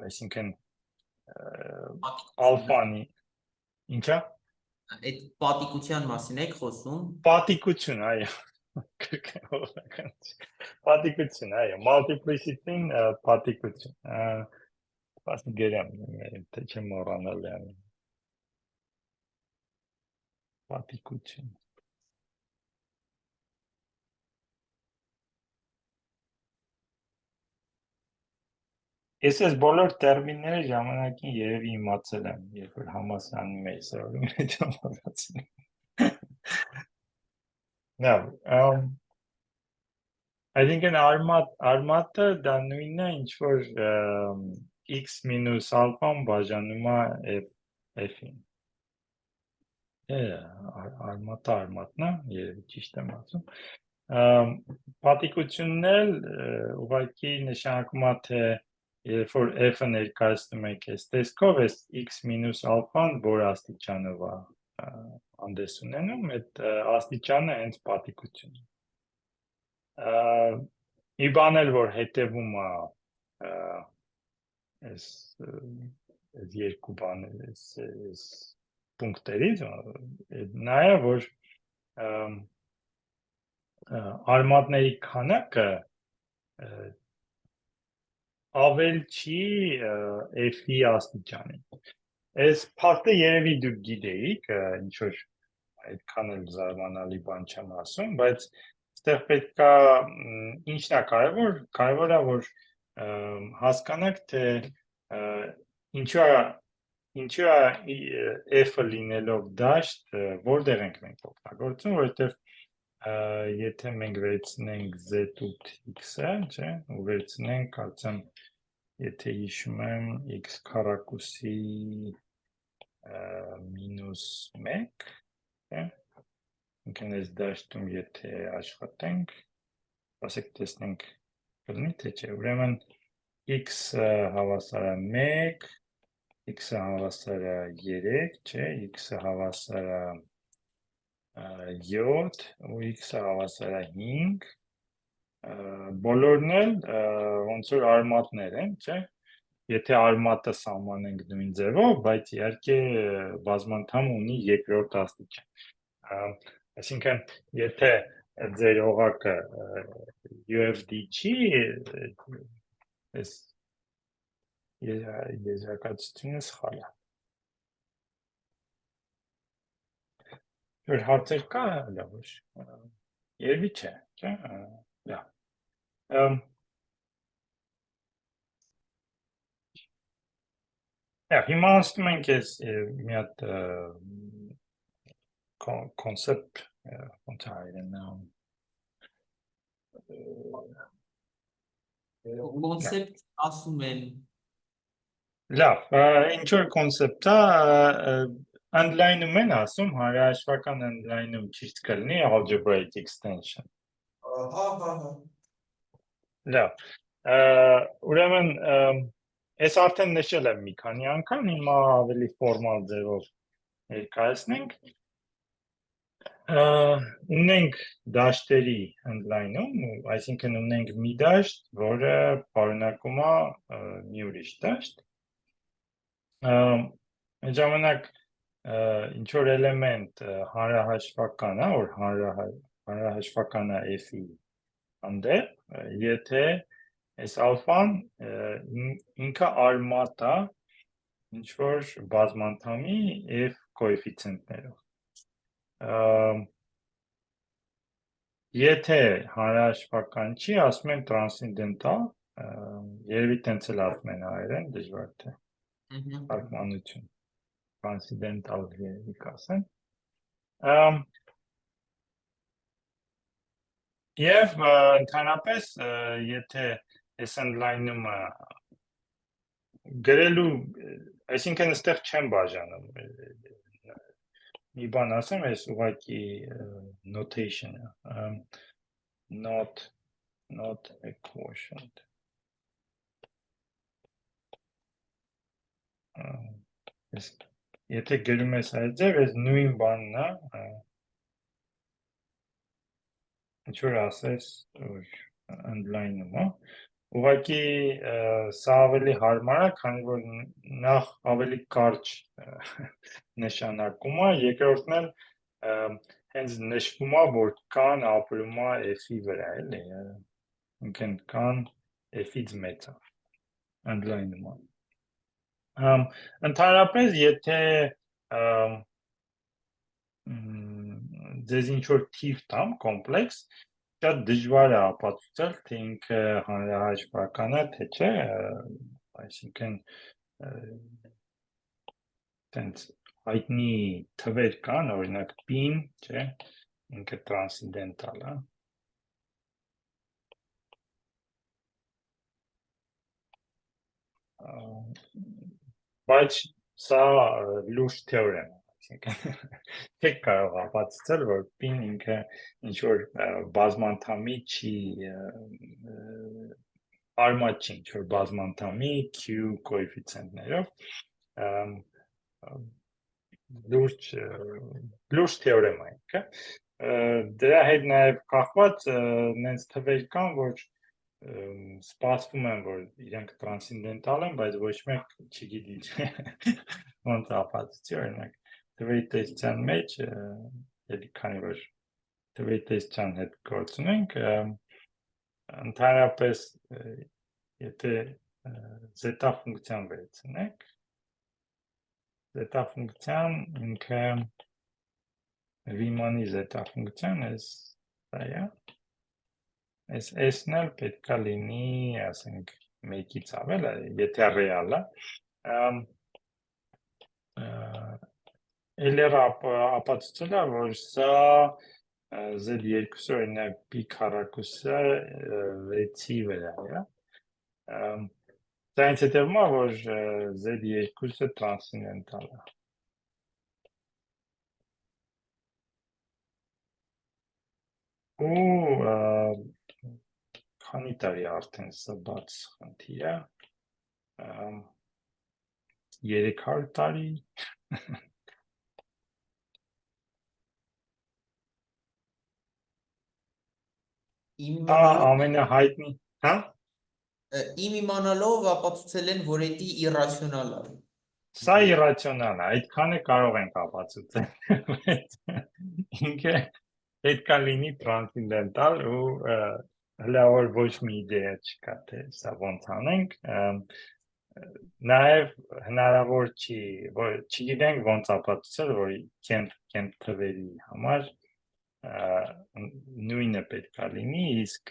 այսինքն ալֆանի, ինչա՞։ Այդ պատիկության մասին եք խոսում։ Պատիկություն, այո, կրկնվողականություն, պատիկություն, այո, multiplicity-ին պատիկություն, ասի գերամ, թե չեմ մոռանալ եմ, պատիկություն։ Ես այս բոլոր տերմինները ժամանակին երևի իմացել եմ, երբ որ համալսարանում էի սովորում, հետո մոռացել եմ։ Now, այսինքն արմատը դա նույնն է, ինչ որ x մինուս ալֆան բաժանում է f-ին։ Արմատն է, երևի ճիշտ եմ ասում։ Պատիկությունն էլ ուղղակի նշանակում է, թե երբ որ f-ը ներկայացնում ենք այս տեսքով, այս x մինուս ալֆան որ աստիճանով է հանդես ունենում, այդ աստիճանը հենց պատիկություն է։ Մի բան էլ որ հետևում է այս երկու բաներ, այս պունկտերից, նա է, որ արմատների քանակը ավել չի f-ի աստիճանի։ Այս փաստը երևի դուք գիտեիք, ինչ որ այդքան էլ զարմանալի բան չեմ ասում, բայց այստեղ պետք է ինչն է կարևոր, կարևոր է որ հասկանաք, թե ինչու է f-ը լինելով դաշտ, որտեղ ենք մենք օգտագործում, որովհետև եթե մենք վերցնենք z8x-ը, չէ, ու վերցնենք, կարծեմ, եթե հիշում եմ x քառակուսի մինուս 1, չէ, ինքն այս դաշտում եթե աշխատենք, ասեք տեսնենք կլինի, թե չէ, ուրեմն x-ը հավասար է 1, x-ը հավասար է 3, չէ, x-ը հավասար է 7 ու x-ը հավասար է 5, բոլորն էլ ոնց որ արմատներ են, չէ, եթե արմատը սահմանենք նույն ձևով, բայց իհարկե բազմանդամ ունի երկրորդ աստիճան, այսինքն եթե ձեր օղակը UFD չի, այս եզրակացությունը սխալ է։ Որ հարցեր կա, լավ ոչ, երևի չէ, չէ, լավ։ Հիմա ասում ենք ես մի հատ կոնսեպտ, ոնց է հայերեն Կոնցեպտ ասում են։ Լավ, ինչ որ կոնսեպտ է, underline-ում են ասում, հանրահաշվական underline-ում ճիշտ կլինի algebraic extension։ Լավ, ուրեմն ես արդեն նշել եմ մի քանի անգամ, հիմա ավելի ֆորմալ ձևով ներկայացնենք։ Ունենք դաշտերի underline-ում, այսինքն ունենք մի դաշտ, որը պարունակում է մի ուրիշ դաշտ։ Այդ ժամանակ ինչ որ էլեմենտ հանրահաշվական է, որ հանրահաշվական է f-ի հանդեպ, եթե այս ալֆան ինքը արմատ է ինչ որ բազմանդամի f կոեֆիցիենտներով։ Եթե հանրահաշվական չի, ասում են տրանսցենդենտալ, երևի տենց էլ ասում են հայերեն, դժվար թե թարգմանություն, տրանսցենդենտալ երևի կասեն։ Եվ ընդհանրապես եթե այս ընդլայնումը գրելու, այսինքն այստեղ չեմ բաժանում, մի բան ասեմ, այս ուղղակի notation-ը, not a quotient. Եթե գրում ես այս ձև, այս նույն բանն է, ինչ որ ասես, ընդլայնում, ուղղակի սա ավելի հարմար է, քանի որ նախ ավելի կարճ նշանակում է, երկրորդն էլ հենց նշվում է, որ կան ապրում է f-ի վրա, էլի, ինքն կան f-ից մեծ է, ընդլայնում է։ Ընդհանրապես, եթե ձեզ ինչ-որ թիվ տամ, կոմպլեքս, շատ դժվար է ապացուցել, թե ինքը հանրահաշվական է, թե չէ, այսինքն տենց հայտնի թվեր կան, օրինակ p-ն, չէ, ինքը տրանսցենդենտալ է։ Բայց սա լուրջ թեորեմ է, այսինքն չեք կարող ապացուցել, որ p-ն ինքը ինչ-որ բազմանդամի չի արմատ չի ինչ-որ բազմանդամի q կոեֆիցիենտներով, լուրջ թեորեմ է ինքը, դրա հետ նաև կախված նենց թվեր կան, որ սպասվում են, որ իրենք տրանսցենդենտալ են, բայց ոչ մեկ չգիտի ոնց ապացուցի, օրինակ թվերի տեսության մեջ, էլի քանի որ թվերի տեսության հետ գործ ունենք, ընդհանրապես եթե zeta ֆունկցիան վերցնենք, zeta ֆունկցիան ինքը Riemann-ի zeta ֆունկցիան սա է, այս s-ն էլ պետք է լինի, ասենք, 1-ից ավել, եթե ռեալ է, Էլերը ապացուցել է, որ սա Z2-ը օրինակ p քառակուսը 6-ի վրա է։ Դրանից հետևում է, որ Z2-ը տրանսցենդենտալ է։ Ու քանի տարի արդեն սա բաց խնդիր է, 300 տարի, ամենահայտնի, հա? Իմ իմանալով ապացուցել են, որ էդի իրացիոնալ է։ Սա իրացիոնալ է, այդքանը կարող ենք ապացուցել, ինքը պետք է լինի տրանսցենդենտալ ու հլավոր ոչ մի իդեա չկա, թե սա ոնց անենք, նաև հնարավոր չի, որ չգիտենք ոնց ապացուցել, որ կենտ թվերի համար նույնը պետք է լինի, իսկ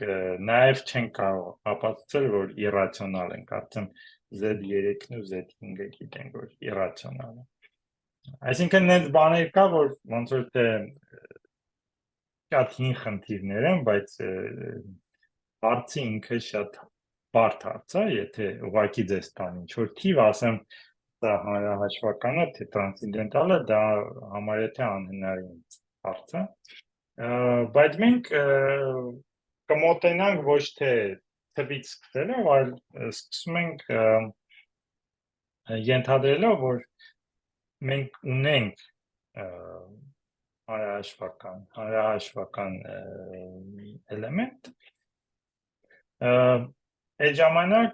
նաև չեն կարող ապացուցել, որ իրացիոնալ են, կարծեմ Z3-ն ու Z5-ը գիտենք, որ իրացիոնալ է։ Այսինքն նենց բաներ կա, որ ոնց որ թե շատ հին խնդիրներ են, բայց հարցի ինքը շատ բարդ հարց է, եթե ուղղակի ձեզ տան ինչ-որ թիվ, ասեմ, սա հանրահաշվական է, թե տրանսցենդենտալ է, դա համարյա թե անհնարին հարց է, բայց մենք կմոտենանք ոչ թե թվից սկսելով, այլ սկսում ենք ենթադրելով, որ մենք ունենք հանրահաշվական էլեմենտ, այդ ժամանակ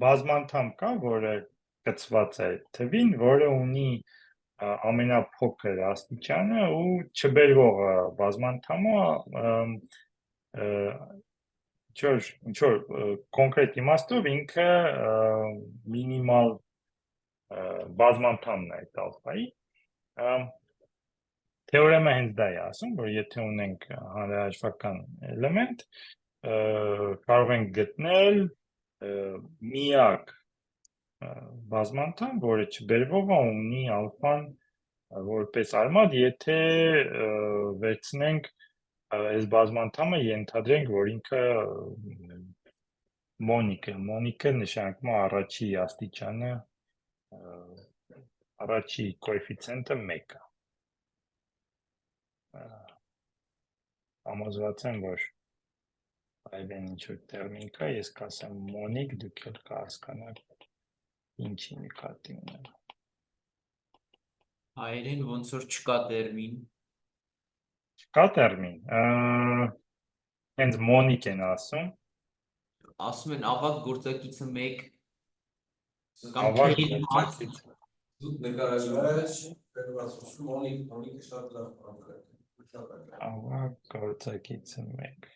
բազմանդամ կա, որը կցված է թվին, որը ունի ամենափոքր աստիճանը ու չբերվող բազմանդամը ինչ-որ կոնկրետ իմաստով ինքը մինիմալ բազմանդամն է այդ ալֆայի։ Թեորեմը հենց դա է ասում, որ եթե ունենք հանրահաշվական էլեմենտ, կարող ենք գտնել միակ բազմանդամ, որը չբերվող է, ունի ալֆան որպես արմատ, եթե վերցնենք այս բազմանդամը ենթադրենք, որ ինքը մոնիկը նշանակում է առաջի աստիճանը, առաջի կոեֆիցիենտը 1 է։ Համոզված եմ, որ այլեն ինչ-որ տերմին կա, ես կասեմ մոնիկ, դուք էլ կհասկանաք ինչի նկատի ունեմ։ Հայերեն ոնց որ չկա տերմին։ Չկա տերմին, հենց մոնիկ են ասում։ Ասում են ավագ գործակիցը 1 կամ Ավագ թեյի մաս։ գործակից։ Ավագ գործակիցը 1։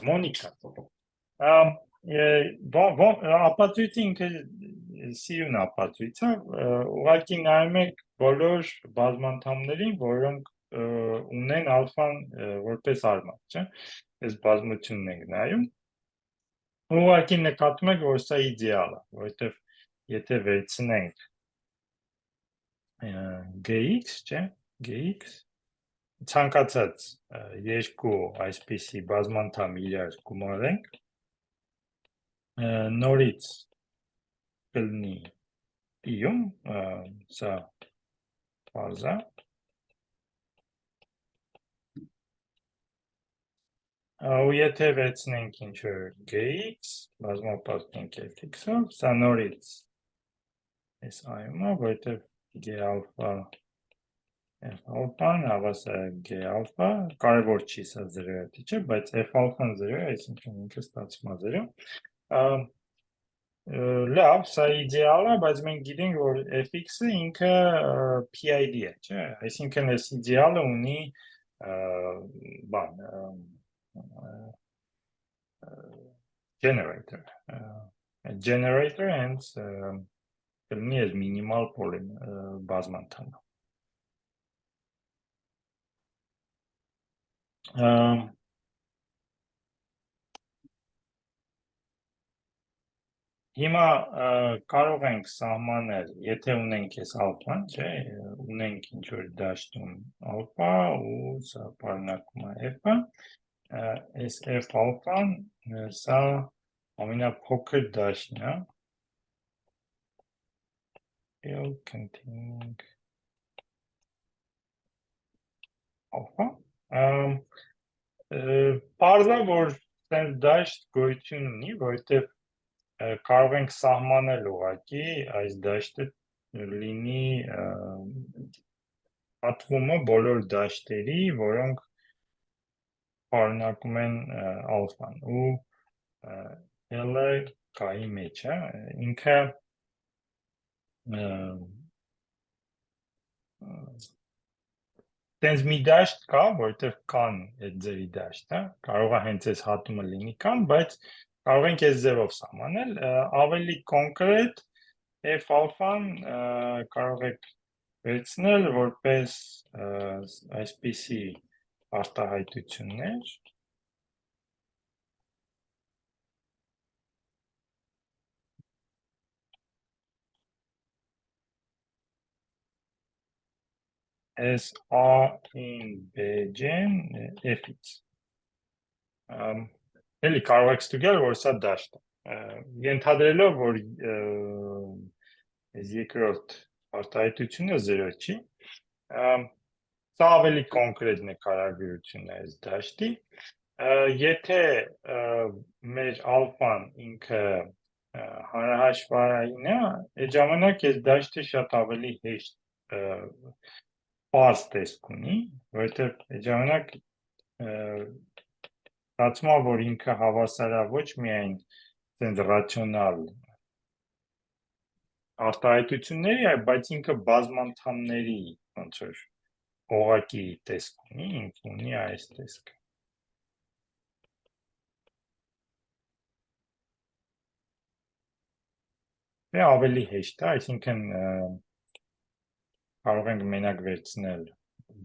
Մոնիկա։ Ապացույցը ինքը սիրուն ապացույց է, ուղղակի նայում եք բոլոր բազմանդամներին, որոնք ունեն ալֆան որպես արմատ, չէ՞։ Այս բազմությունն ենք նայում։ Ուղղակի նկատում եք, որ սա իդեալ է, որովհետև եթե վերցնենք gx, չէ՞, gx ցանկացած երկու այսպիսի բազմանդամ իրար գումարենք, նորից կլինի պիում, սա պարզ է, ու եթե վերցնենք ինչ-որ gx, բազմապատկենք fx-ով, սա նորից այս այում է, որովհետև g ալֆա f ալֆան հավասար g ալֆա, կարևոր չի սա 0 է, չէ, բայց f ալֆան 0 է, այսինքն ինքը ստացվում է 0։ Լավ, սա իդեալ է, բայց մենք գիտենք, որ fx-ը ինքը PID է, չէ, այսինքն այս իդեալը ունի բան, generator hence կլինի այս մինիմալ պոլին բազմանդամը։ Հիմա կարող ենք սահմանել, եթե ունենք այս ալֆան, չէ, ունենք ինչ-որ դաշտում ալֆա ու սա պարունակում է f-ը, այս f ալֆան սա ամենափոքր դաշտն է, containing ալֆա, պարզ է, որ սենց դաշտ գոյություն ունի, որովհետև կարող ենք սահմանել ուղղակի այս դաշտը լինի պատվումը բոլոր դաշտերի, որոնք պարունակում են ալֆան ու L-ը կայի մեջ է, ինքը տենց մի դաշտ կա, որտեղ կան այդ ձևի դաշտը, կարող է հենց այս հատումը լինի կան, բայց կարող ենք այս ձևով սահմանել, ավելի կոնկրետ f ալֆան կարող եք վերցնել որպես այսպիսի արտահայտություններ, as a in bjn f-ից, էլի կարող եք ստուգել, որ սա դաշտ է, ենթադրելով, որ երկրորդ արտահայտությունը 0 չի, սա ավելի կոնկրետ նկարագրությունն է այս դաշտի, եթե մեր ալֆան ինքը հանրահաշվային է, այդ ժամանակ այս դաշտը շատ ավելի հեշտ պարզ տեսք ունի, որովհետև այդ ժամանակ ստացվում է, որ ինքը հավասար է ոչ միայն սենց ռացիոնալ արտահայտությունների, բայց ինքը բազմանդամների ոնց որ օղակի տեսք ունի, ինքը ունի այս տեսքը։ Դե ավելի հեշտ է, այսինքն կարող ենք մենակ վերցնել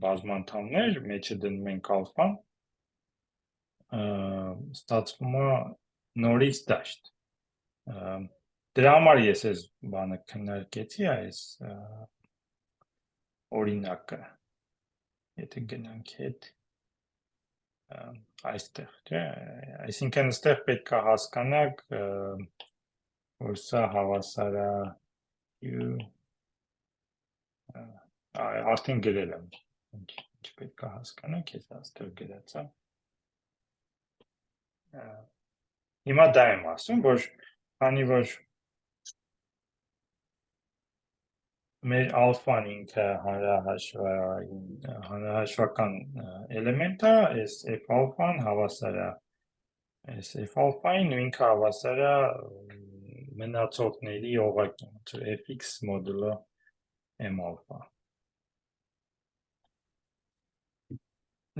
բազմանդամներ, մեջը դնում ենք ալֆան, ստացվում է նորից դաշտ։ Դրա համար ես այս բանը քննարկեցի, այս օրինակը, եթե գնանք հետ այստեղ, չէ, այսինքն այստեղ պետք է հասկանանք, որ սա հավասար է արդեն գրել եմ, ինչ պետք է հասկանանք, ես այստեղ գրեցա։ Հիմա դա եմ ասում, որ քանի որ մեր ալֆան ինքը հանրահաշվական էլեմենտ է, այս f ալֆան հավասար է այս f ալֆային ու ինքը հավասար է մնացորդների օղակին, fx մոդուլո m ալֆա։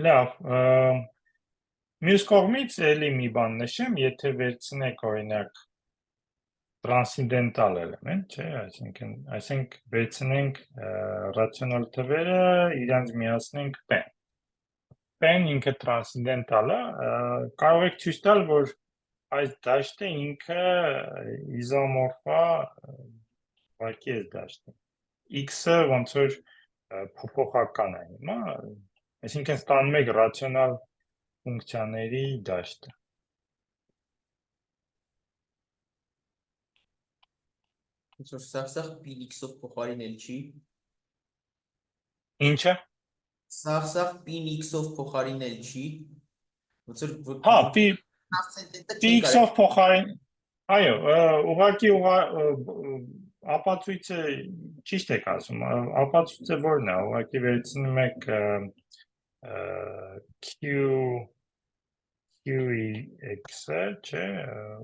Լավ, մյուս կողմից էլի մի բան նշեմ, եթե վերցնեք օրինակ տրանսինդենտալ էլեմենտ, չէ, այսինքն վերցնենք ռացիոնալ թվերը, իրանց միացնենք p։ P-ն ինքը տրանսինդենտալ է, կարող եք ցույց տալ, որ այս դաշտը ինքը իզոմորֆ է ուղղակի այս դաշտին։ X-ը ոնց որ փոփոխական է հիմա, այսինքն ստանում եք ռացիոնալ ֆունկցիաների դաշտը։ Ոնց որ սաղ px-ով փոխարինել չի։ Ինչը։ Սաղ px-ով փոխարինել չի։ Ոնց որ Հա, պի px-ով փոխարին, այո, ուղղակի ապացույցը ճիշտ եք ասում, ապացույցը որն է, ուղղակի վերցնում եք qx-ը, չէ,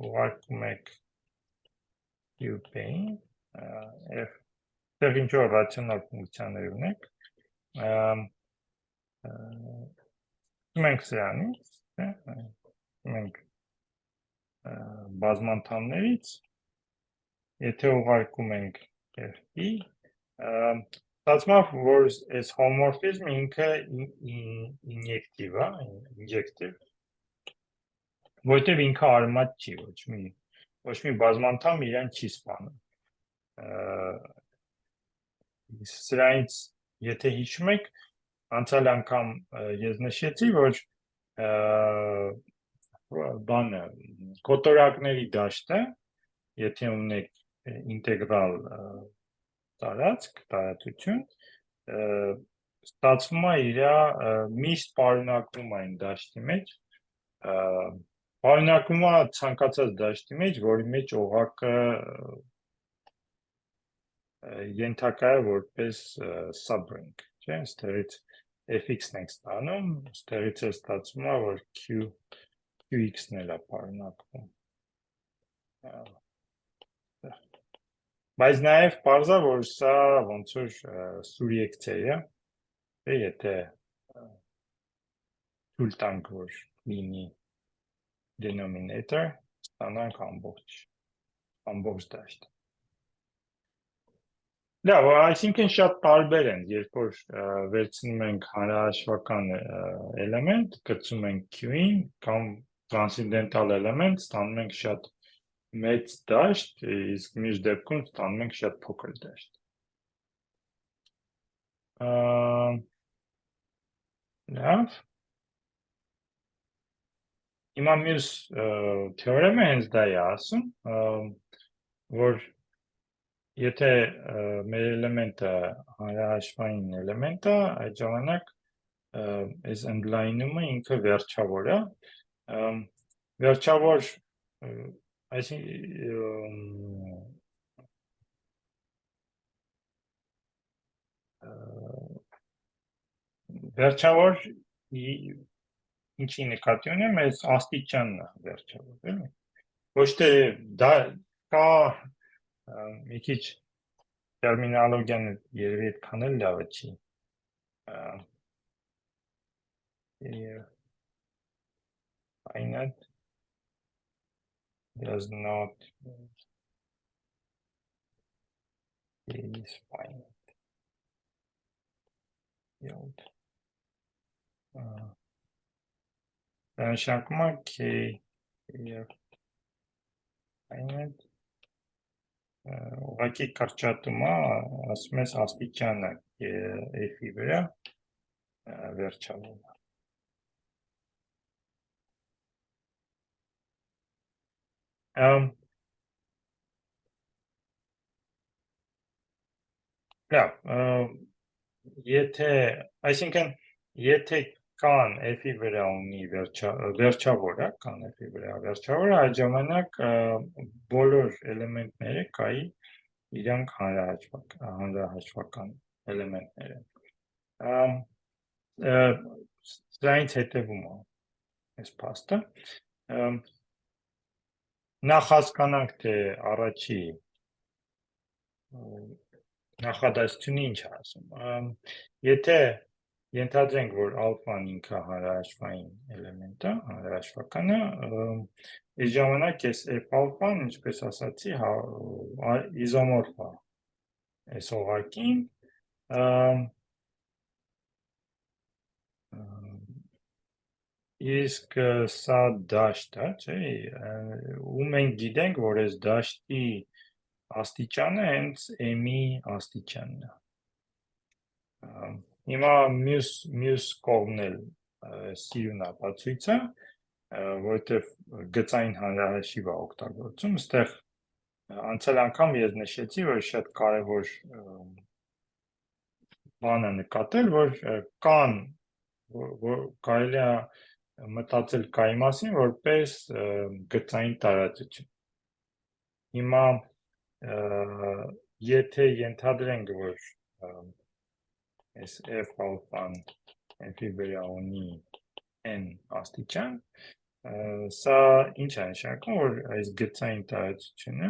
ուղարկում եք q-ին, f-ը ինչ որ ռացիոնալ ֆունկցիաներ ունեք, մենք սրանից, մենք բազմանդամներից, եթե ուղարկում ենք f-ի, ստացվում է, որ այս հոմորֆիզմը ինքը ինյեկտիվ է, որտեղ ինքը արմատ չի, ոչ մի բազմանդամ իրան չի սպանում։ Սրանից, եթե հիշում եք, անցյալ անգամ ես նշեցի, որ բանը կոտորակների դաշտը, եթե ունեք ինտեգրալ տարածություն, ստացվում է իր միշտ պարունակվում այն դաշտի մեջ, պարունակվում է ցանկացած դաշտի մեջ, որի մեջ օղակը ենթակա է որպես subring, չէ, ստերից fx-ն ենք ստանում, ստերից է ստացվում է, որ qx-ն էլ է պարունակվում։ Բայց նաև պարզ է, որ սա ոնց որ սուրյեկցիա է, եթե թույլ տանք, որ լինի denominator, ստանանք ամբողջ դաշտ։ Լավ, այսինքն շատ տարբեր են, երբ որ վերցնում ենք հանրահաշվական էլեմենտ, գցում ենք q-ին, կամ տրանսինդենտալ էլեմենտ, ստանում ենք շատ մեծ դաշտ, իսկ մյուս դեպքում ստանում ենք շատ փոքր դաշտ։ Լավ։ Հիմա մյուս թեորեմը հենց դա է ասում, որ եթե մեր էլեմենտը հանրահաշվային էլեմենտ է, այդ ժամանակ այս ընդլայնումը ինքը վերջավոր է, վերջավոր, վերջավոր ինչի նկատի ունեմ, այս աստիճանն է վերջավոր, էլի։ Ոչ թե դա կա մի քիչ տերմինոլոգիան երևի այդքան էլ լավը չի։ Finite does not is finite. Yield. Նշանակում է k finite ուղղակի կրճատում է, ասում ես աստիճանը f-ի վրա վերջանում է։ Եթե, այսինքն, եթե կան f-ի վրա ունի վերջավոր է, կան f-ի վրա վերջավոր է, այդ ժամանակ բոլոր էլեմենտները կայի իրանք հանրահաշվական էլեմենտներ են։ Սրանից հետևում է այս փաստը։ Նախ հասկանանք, թե առաջի նախադասությունը ինչ է ասում։ Եթե ենթադրենք, որ ալֆան ինքը հանրահաշվային էլեմենտ է, հանրահաշվական է, այս ժամանակ այս f ալֆան, ինչպես ասացի, իզոմորֆ է այս օղակին, իսկ սա դաշտ է, չէ՞, ու մենք գիտենք, որ այս դաշտի աստիճանը հենց m-ի աստիճանն է։ Հիմա մյուս կողմն էլ սիրուն ապացույց է, որովհետև գծային հանրահաշիվ է օգտագործում, այստեղ անցյալ անգամ ես նշեցի, որ շատ կարևոր բան է նկատել, որ կան, կարելի է մտածել կայի մասին, որպես գծային տարածություն։ Հիմա եթե ենթադրենք, որ այս f ալֆան f-ի վրա ունի n աստիճան, սա ինչ է նշանակում, որ այս գծային տարածությունը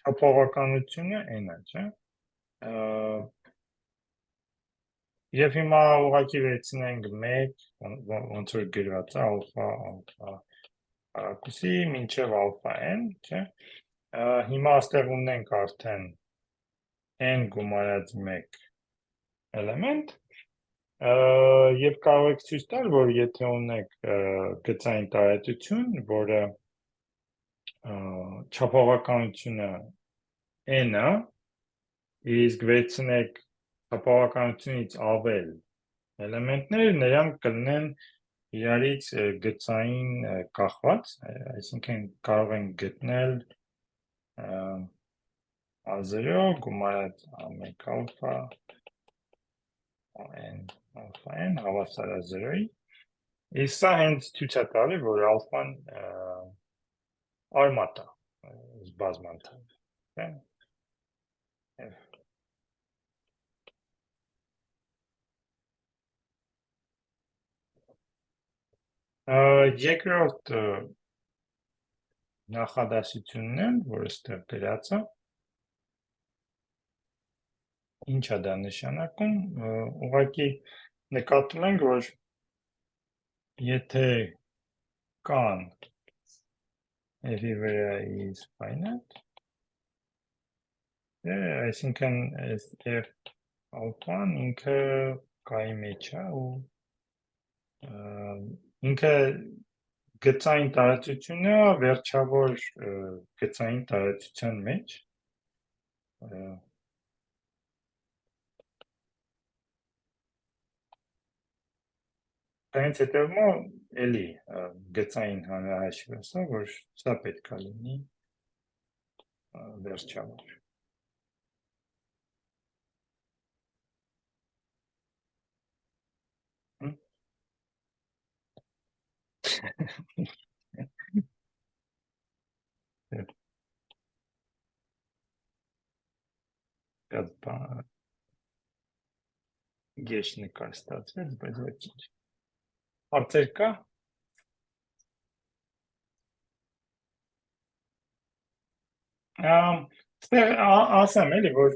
չափողականությունը n է, չէ՞։ Եվ հիմա ուղղակի վերցնենք 1, ոնց որ գրված է ալֆա հարակուսի մինչև ալֆա n, չէ՞։ Հիմա այստեղ ունենք արդեն n գումարած 1 էլեմենտ, եւ կարող եք ցույց տալ, որ եթե ունեք գծային տարածություն, որը չափողականությունը n-ը, իսկ վերցնեք չափողականությունից ավել էլեմենտներ, նրանք կլինեն իրարից գծային կախված, այսինքն կարող ենք գտնել a0 գումարած a1 ալֆա n հավասար է 0-ի, իսկ սա հենց ցույց է տալի, որ ալֆան արմատ է, բազմանդամ, չէ՞։ Երկրորդ նախադասությունն է, որը ստեղ գրած է, ինչ է դա նշանակում, ուղղակի նկատում ենք, որ եթե կան f-ի վրա is finite, այսինքն f ալֆան ինքը կայի մեջ է ու ինքը գծային տարածությունը վերջավոր գծային տարածության մեջ Դրանից հետևում է էլի գծային հանրահաշիվը, որ սա պետք է լինի վերջավոր։ Գեշ նկար ստացվեց, բայց ոչ ինչ։ Հարցեր կա։ Ասեմ էլի, որ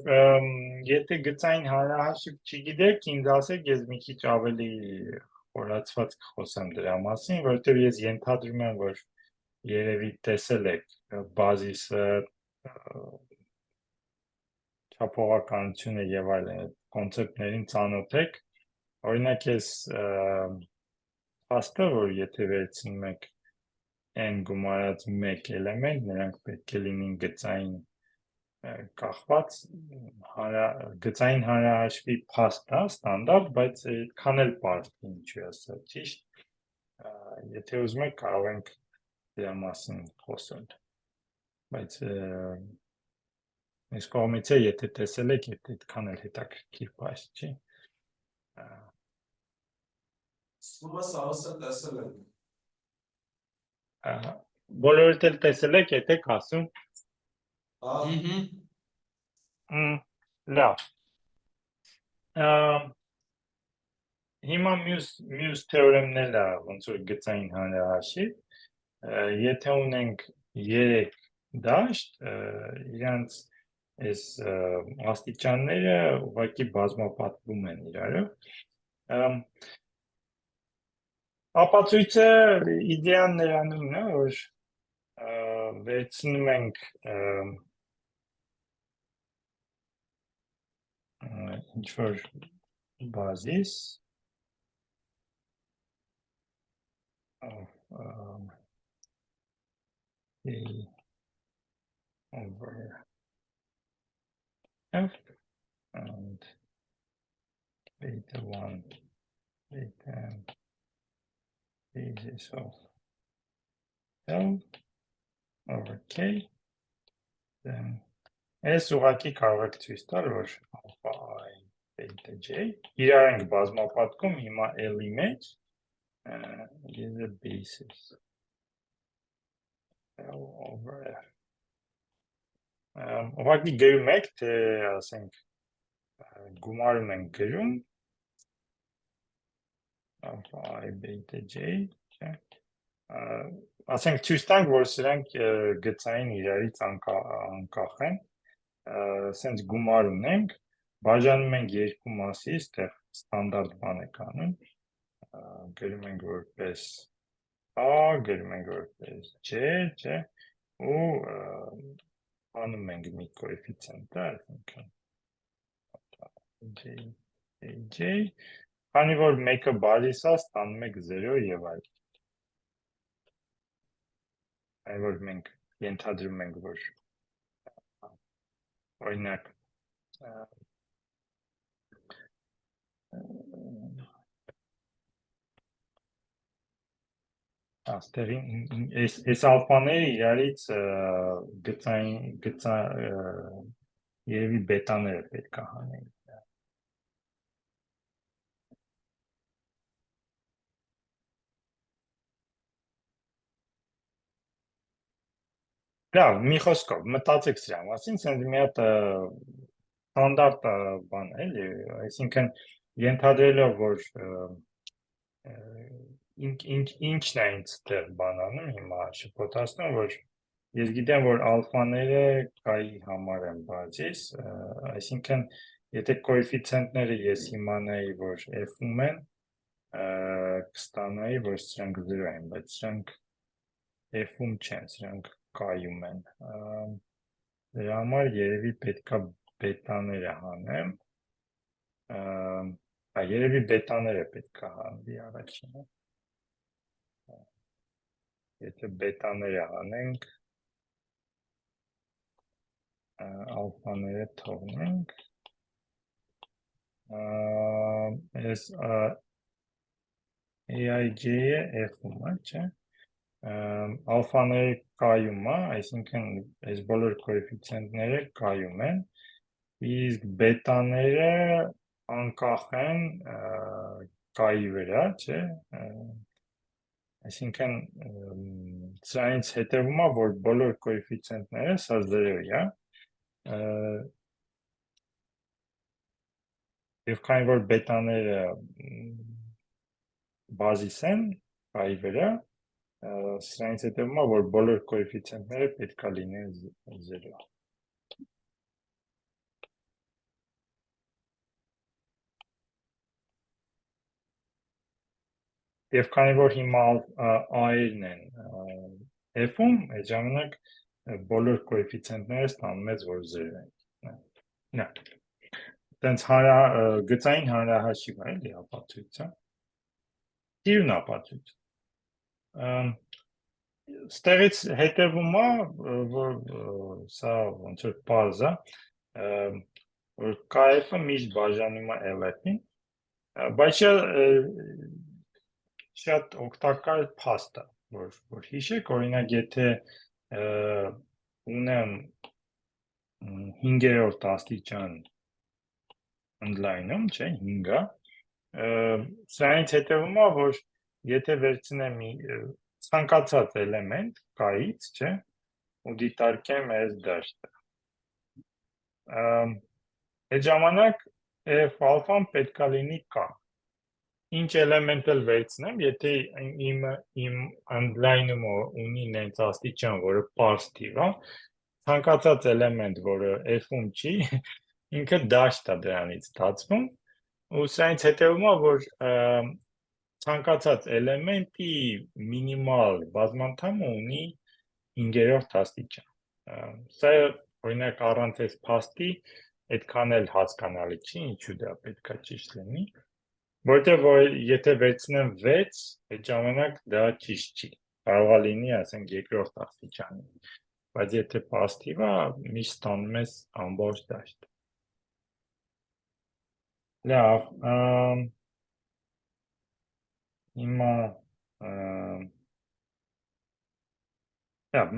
եթե գծային հանրահաշիվ չգիտեք, ինձ ասեք, ես մի քիչ ավելի խորացված կխոսեմ դրա մասին, որովհետև ես ենթադրում եմ, որ երևի տեսել եք բազիսը, չափողականությունը եւ այլն կոնցեպտներին ծանոթ եք, Օրինակ ես փաստը, որ եթե վերցնում եք n գումարած 1 էլեմենտ, նրանք պետք է լինին գծային կախված գծային հանրահաշվի փաստ է ստանդարտ, բայց այդքան էլ պարզ չի, ինչու ասա, ճիշտ։ Եթե ուզում եք կարող ենք դրա մասին խոսել։ Բայց այս կողմից է, եթե տեսել եք, եթե այդքան էլ հետաքրքիր բաց չի։ Սումա սավասը տեսել ենք։ Բոլորդ էլ տեսել եք, եթե ասում։ Լավ։ Հիմա մյուս թեորեմներն է ոնց որ գծային հանրահաշիվ, եթե ունենք 3 դաշտ, իրանց այս աստիճանները ուղղակի բազմապատկվում են իրարով։ Ապացույցը իդեան նրանումն է, որ վերցնում ենք ինչ-որ բազիս over F and beta 1 beta basis of L over K, then S ուղղակի կարող եք ցույց տալ, որ alpha I beta J իրար ենք բազմապատկում հիմա L-ի մեջ is a basis L over F ուղղակի գրում եք, թե ասենք գումարում ենք գրում alpha I beta J ասենք ցույց տանք, որ սրանք գծային իրարից անկախ են, սենց գումար ունենք, բաժանում ենք երկու մասի, այստեղ ստանդարտ բան եք անում, գրում ենք որպես A, գրում ենք որպես J, ու անում ենք մի կոեֆիցիենտ, J, քանի որ մեկը բազիս է, ստանում եք 0 եւ այլ։ Այն որ մենք ենթադրում ենք, որ օրինակ աստեղին այս ալֆաները իրարից երևի բետաները պետք է հանենք։ Լավ, մի խոսքով, մտածեք սրա մասին, սենց մի հատ ստանդարտ բան է, էլի, այսինքն ենթադրելով, որ ինչն է ինձ տեղ բան անում, հիմա շփոթացնում, որ ես գիտեմ, որ ալֆաները կայի համար են բազիս, այսինքն եթե կոեֆիցիենտները ես իմանայի, որ f-ում են, կստանայի, որ սրանք 0 են, բայց սրանք f-ում չեն, սրանք կայում են, դրա համար երևի պետքա բետաները հանեմ, երևի բետաները պետքա հանվի առաջինը, եթե բետաները հանենք, ալֆաները թողնենք, այս AIJ-ը f-ում է, չէ, ալֆաները կայում է, այսինքն այս բոլոր կոեֆիցիենտները կայում են, իսկ բետաները անկախ են կայի վրա, չէ, այսինքն սրանից հետևում է, որ բոլոր կոեֆիցիենտները սա 0 է, եւ քանի որ բետաները բազիս են կայի վրա, սրանից հետևում է, որ բոլոր կոեֆիցիենտները պետք է լինեն 0։ Եվ քանի որ հիմա A-երն են f-ում, այդ ժամանակ բոլոր կոեֆիցիենտները ստանում ես, որ 0 են։ տենց գծային հանրահաշիվ է էլի ապացույցը։ Տիրն ապացույց։ Ստեղից հետևում է, որ սա ոնց որ պարզ է, որ KF-ը միշտ բաժանում է LF-ին, բայց շատ օգտակար փաստ է, որ հիշեք, օրինակ եթե ունեմ 5-րդ աստիճան ընդլայնում, չէ, 5-ը, սրանից հետևում է, որ եթե վերցնեմ ցանկացած էլեմենտ K-ից, չէ, ու դիտարկեմ այս դաշտը։ Այդ ժամանակ F alpha-ն պետք է լինի K։ Ինչ էլեմենտ էլ վերցնեմ, եթե իմ ընդլայնումը ունի նենց աստիճան, որը պարզ թիվ է, ցանկացած էլեմենտ, որը F-ում չի, ինքը դաշտ է դրանից ստացվում, ու սրանից հետևում է, որ ցանկացած էլեմենտի մինիմալ բազմանդամը ունի 5-րդ աստիճան։ Սա օրինակ առանց այս փաստի այդքան էլ հասկանալի չի, ինչու դա պետք է ճիշտ լինի, որովհետև եթե վերցնեմ 6, այդ ժամանակ դա ճիշտ չի։ Կարող է լինի, ասենք, 2-րդ աստիճանի, բայց եթե պարզ թիվ է, միշտ ստանում ես ամբողջ դաշտ։ Լավ, հիմա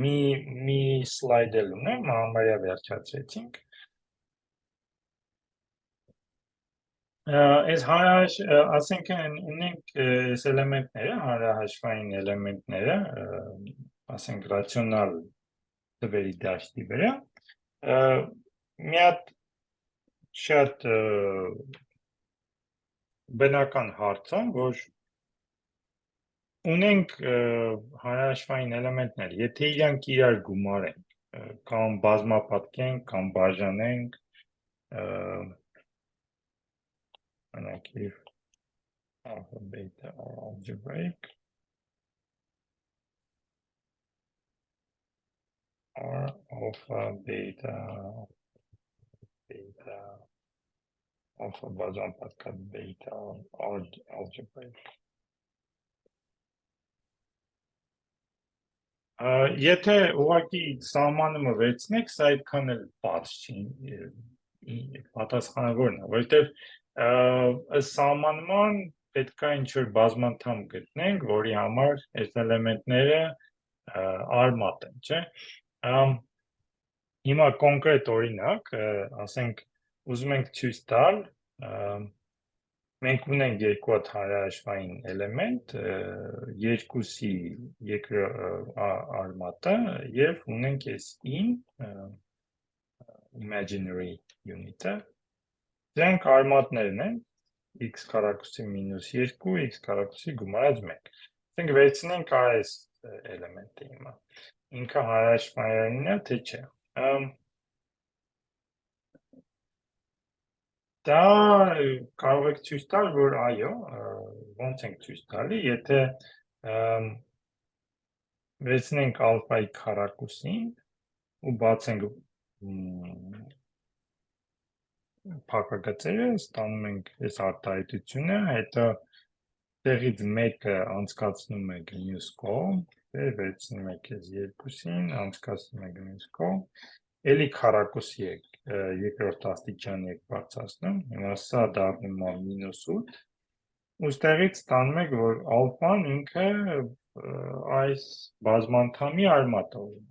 մի սլայդ էլ ունեմ, համարյա վերջացրեցինք։ Այս ասենք ունենք այս էլեմենտները, հանրահաշվային էլեմենտները, ասենք ռացիոնալ թվերի դաշտի վրա, մի հատ շատ բնական հարց է, որ ունենք հանրահաշվային էլեմենտներ, եթե իրանք իրար գումարենք, կամ բազմապատկենք, կամ բաժանենք, like if alpha beta are algebraic or alpha beta alpha բաժանպատկած beta or algebraic Եթե ուղղակի սահմանումը վերցնեք, սա այդքան էլ պարզ չի, պատասխանավորն է, որովհետև ըստ սահմանման պետք է ինչ-որ բազմանդամ գտնենք, որի համար այս էլեմենտները արմատ են, չէ։ Հիմա կոնկրետ օրինակ, ասենք, ուզում ենք ցույց տալ, մենք ունենք երկու հատ հանրահաշվային էլեմենտ, երկուսի արմատը եւ ունենք այս imaginary unit-ը։ Դրանք արմատներն են x քառակուսի մինուս 2, x քառակուսի գումարած 1։ Ասենք վերցնենք այս էլեմենտը հիմա։ Ինքը հանրահաշվային է, թե չէ։ Դա կարող եք ցույց տալ, որ այո, ոնց ենք ցույց տալի, եթե վերցնենք ալֆայի քառակուսին ու բացենք փակագծերը, ստանում ենք այս արտահայտությունը, հետո տեղից մեկը անցկացնում եք մյուս կողմ, վերցնում եք այս երկուսին, անցկացնում եք մյուս կողմ, էլի քառակուսի եք երկրորդ աստիճանի եք բարձրացնում, հիմա սա դառնում է -8, ու ստեղից ստանում եք, որ ալֆան ինքը այս բազմանդամի արմատը է։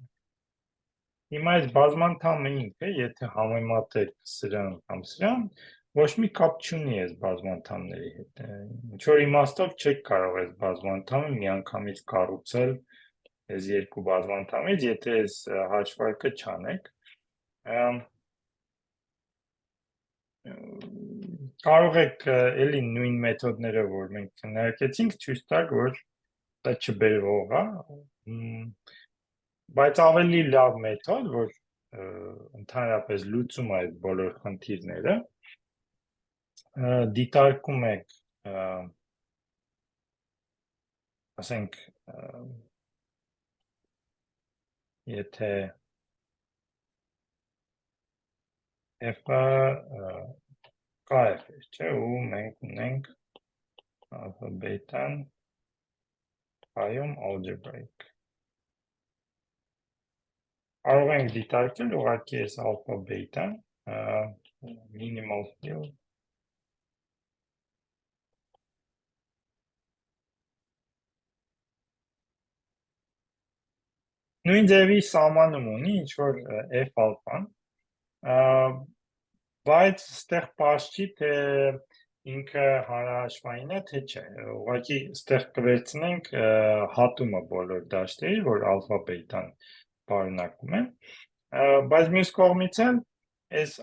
Հիմա այս բազմանդամը ինքը, եթե համեմատեք սրան կամ սրան, ոչ մի կապ չունի այս բազմանդամների հետ։ Ինչ-որ իմաստով չեք կարող այս բազմանդամը միանգամից կառուցել այս երկու բազմանդամից, եթե այս հաշվարկը չանեք։ Կարող եք էլի նույն մեթոդները, որ մենք քննարկեցինք, ցույց տալ, որ դա չբերվող է, բայց ավելի լավ մեթոդ, որ ընդհանրապես լուծում է այդ բոլոր խնդիրները, դիտարկում եք, ասենք, եթե f-ը KF է, չէ, ու մենք ունենք alpha beta-ն այում algebraic։ Կարող ենք դիտարկել ուղղակի այս alpha beta-ն minimal field նույն ձևի սահմանում ունի ինչ-որ f alpha-ն, բայց ստեղ պարզ չի, թե ինքը հանրահաշվային է, թե չէ, ուղղակի ստեղ կվերցնենք հատումը բոլոր դաշտերի, որ alpha beta-ն պարունակում է, բայց մյուս կողմից էլ այս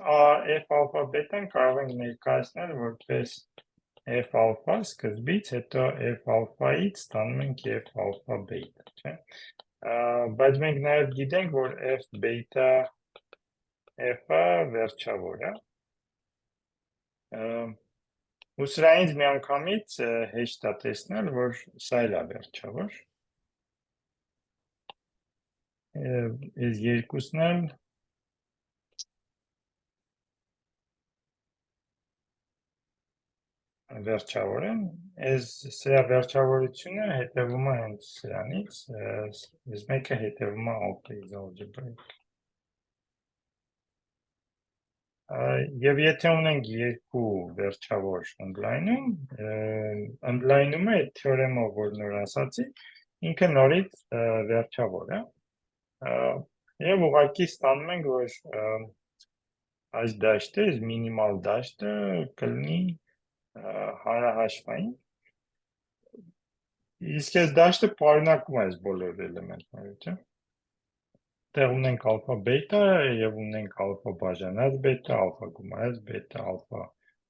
f alpha beta-ն կարող ենք ներկայացնել որպես f alpha սկզբից, հետո f alpha-ից ստանում ենք f alpha beta, չէ, բայց մենք նաև գիտենք, որ f beta f-ը վերջավոր է, ու սրանից միանգամից հեշտ է տեսնել, որ սա էլ է վերջավոր, այս երկուսն էլ վերջավոր են, սրա վերջավորությունը հետևում է հենց սրանից, այս մեկը հետևում է Alpha-ից algebraic։ Եվ եթե ունենք երկու վերջավոր ընդլայնում, ընդլայնումը այդ թեորեմով, որ նոր ասացի, ինքը նորից վերջավոր է, և ուղղակի ստանում ենք, որ այս դաշտը, այս մինիմալ դաշտը կլինի հանրահաշվային, իսկ այս դաշտը պարունակում է այս բոլոր էլեմենտները, չէ։ Տեղ ունենք alpha beta և ունենք alpha բաժանած beta, alpha գումարած beta, alpha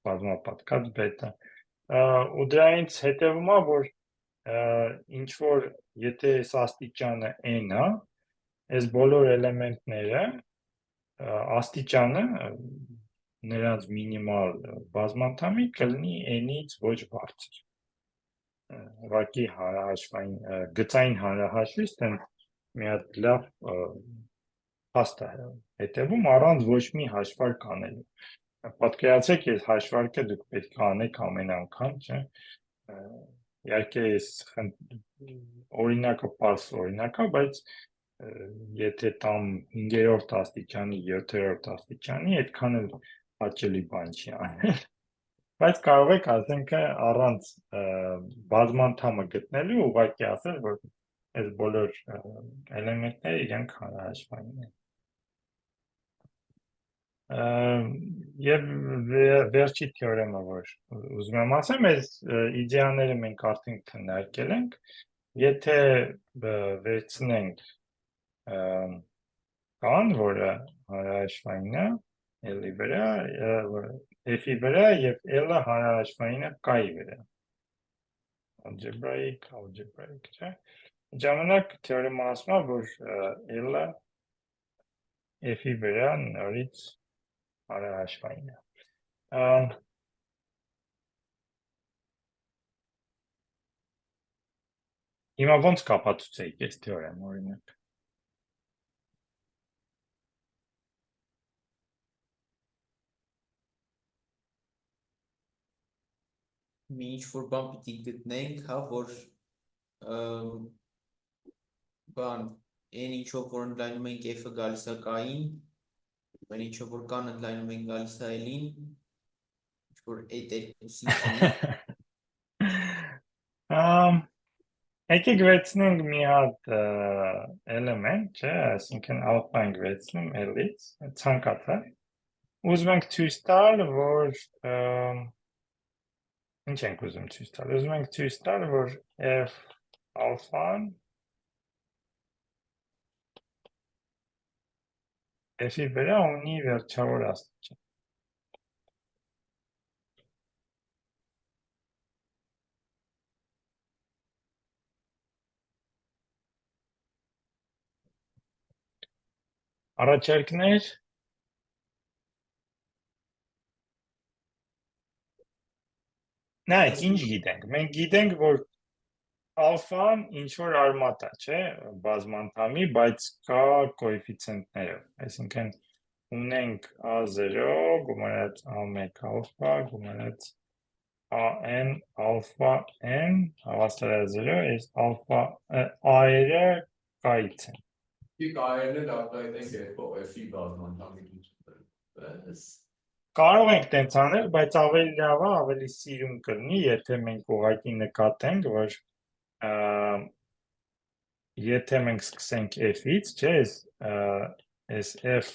բազմապատկած beta, ու դրանից հետևում է, որ ինչ որ եթե այս աստիճանը n է, այս բոլոր էլեմենտները աստիճանը նրանց մինիմալ բազմանդամի կլինի n-ից ոչ բարձր, ուղղակի հանրահաշվային գծային հանրահաշվից մի հատ լավ փաստ է հետևում առանց ոչ մի հաշվարկ անելու, պատկերացրեք այս հաշվարկը դուք պետք է անեք ամեն անգամ, չէ, իհարկե այս օրինակը պարզ օրինակ է, բայց եթե տամ 5-րդ աստիճանի, 7-րդ աստիճանի, այդքան էլ հաճելի բան չի անել, բայց կարող եք ասենք առանց բազմանդամը գտնելու ուղղակի ասել, որ այս բոլոր էլեմենտները իրենք հանրահաշվային են։ Եվ վերջի թեորեմը, որ ուզում եմ ասեմ, այս իդեաները մենք արդեն քննարկել ենք, եթե վերցնենք կան, որը հանրահաշվային է L-ի վրա, F-ի վրա և L-ը հանրահաշվային է K-ի վրա, algebraic, չէ, ժամանակ թեորեմը ասում է, որ L-ը F-ի վրա նորից հանրահաշվային է։ Հիմա ոնց կապացուցեիք այս թեորեմը, օրինակ։ Մի ինչ-որ բան պիտի գտնենք, հա, որ բան, այն ինչ-որ որ ընդլայնում ենք F-ը գալիս է K-ին, այն ինչ-որ որ կան ընդլայնում ենք գալիս է L-ին, ինչ-որ այդ երկուսին քնի։ Եկեք վերցնենք մի հատ էլեմենտ, չէ, այսինքն alpha ենք վերցնում L-ից, ցանկացած, ուզում ենք ցույց տալ, որ ինչ ենք ուզում ցույց տալ, ուզում ենք ցույց տալ, որ F alpha-ն F-ի վրա ունի վերջավոր աստիճան։ Առաջարկներ։ Նայեք, ինչ գիտենք, մենք գիտենք, որ alpha-ն ինչ-որ արմատ է, չէ, բազմանդամի, բայց կա կոեֆիցիենտներով, այսինքն ունենք A0 գումարած A1 alpha գումարած AN alpha N հավասար 0 այս alpha A-երը կայից են Իսկ այերն էլ արտահայտենք երբով F-ի բազմանդամություն։ կարող ենք տենց անել, բայց ավելի լավ է, ավելի սիրուն կլինի, եթե մենք ուղղակի նկատենք, որ եթե մենք սկսենք F-ից, չէ, այս F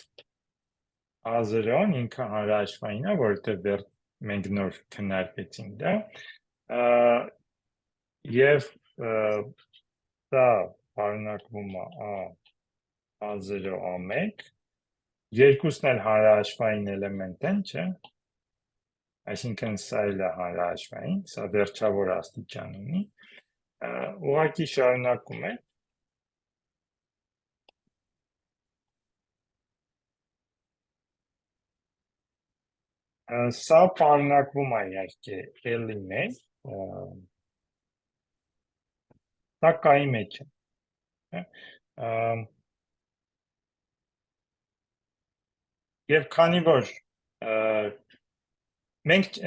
A0-ն ինքը հանրահաշվային է, որովհետև մենք նոր քննարկեցինք դա, եւ դա պարունակվում է A0 A1 երկուսն էլ հանրահաշվային էլեմենտ են, չէ, այսինքն սա էլ է հանրահաշվային, սա վերջավոր աստիճան ունի, ուղղակի շարունակում է սա պարունակվում է իհարկե L-ի մեջ, սա կայի մեջ է, եւ քանի որ մենք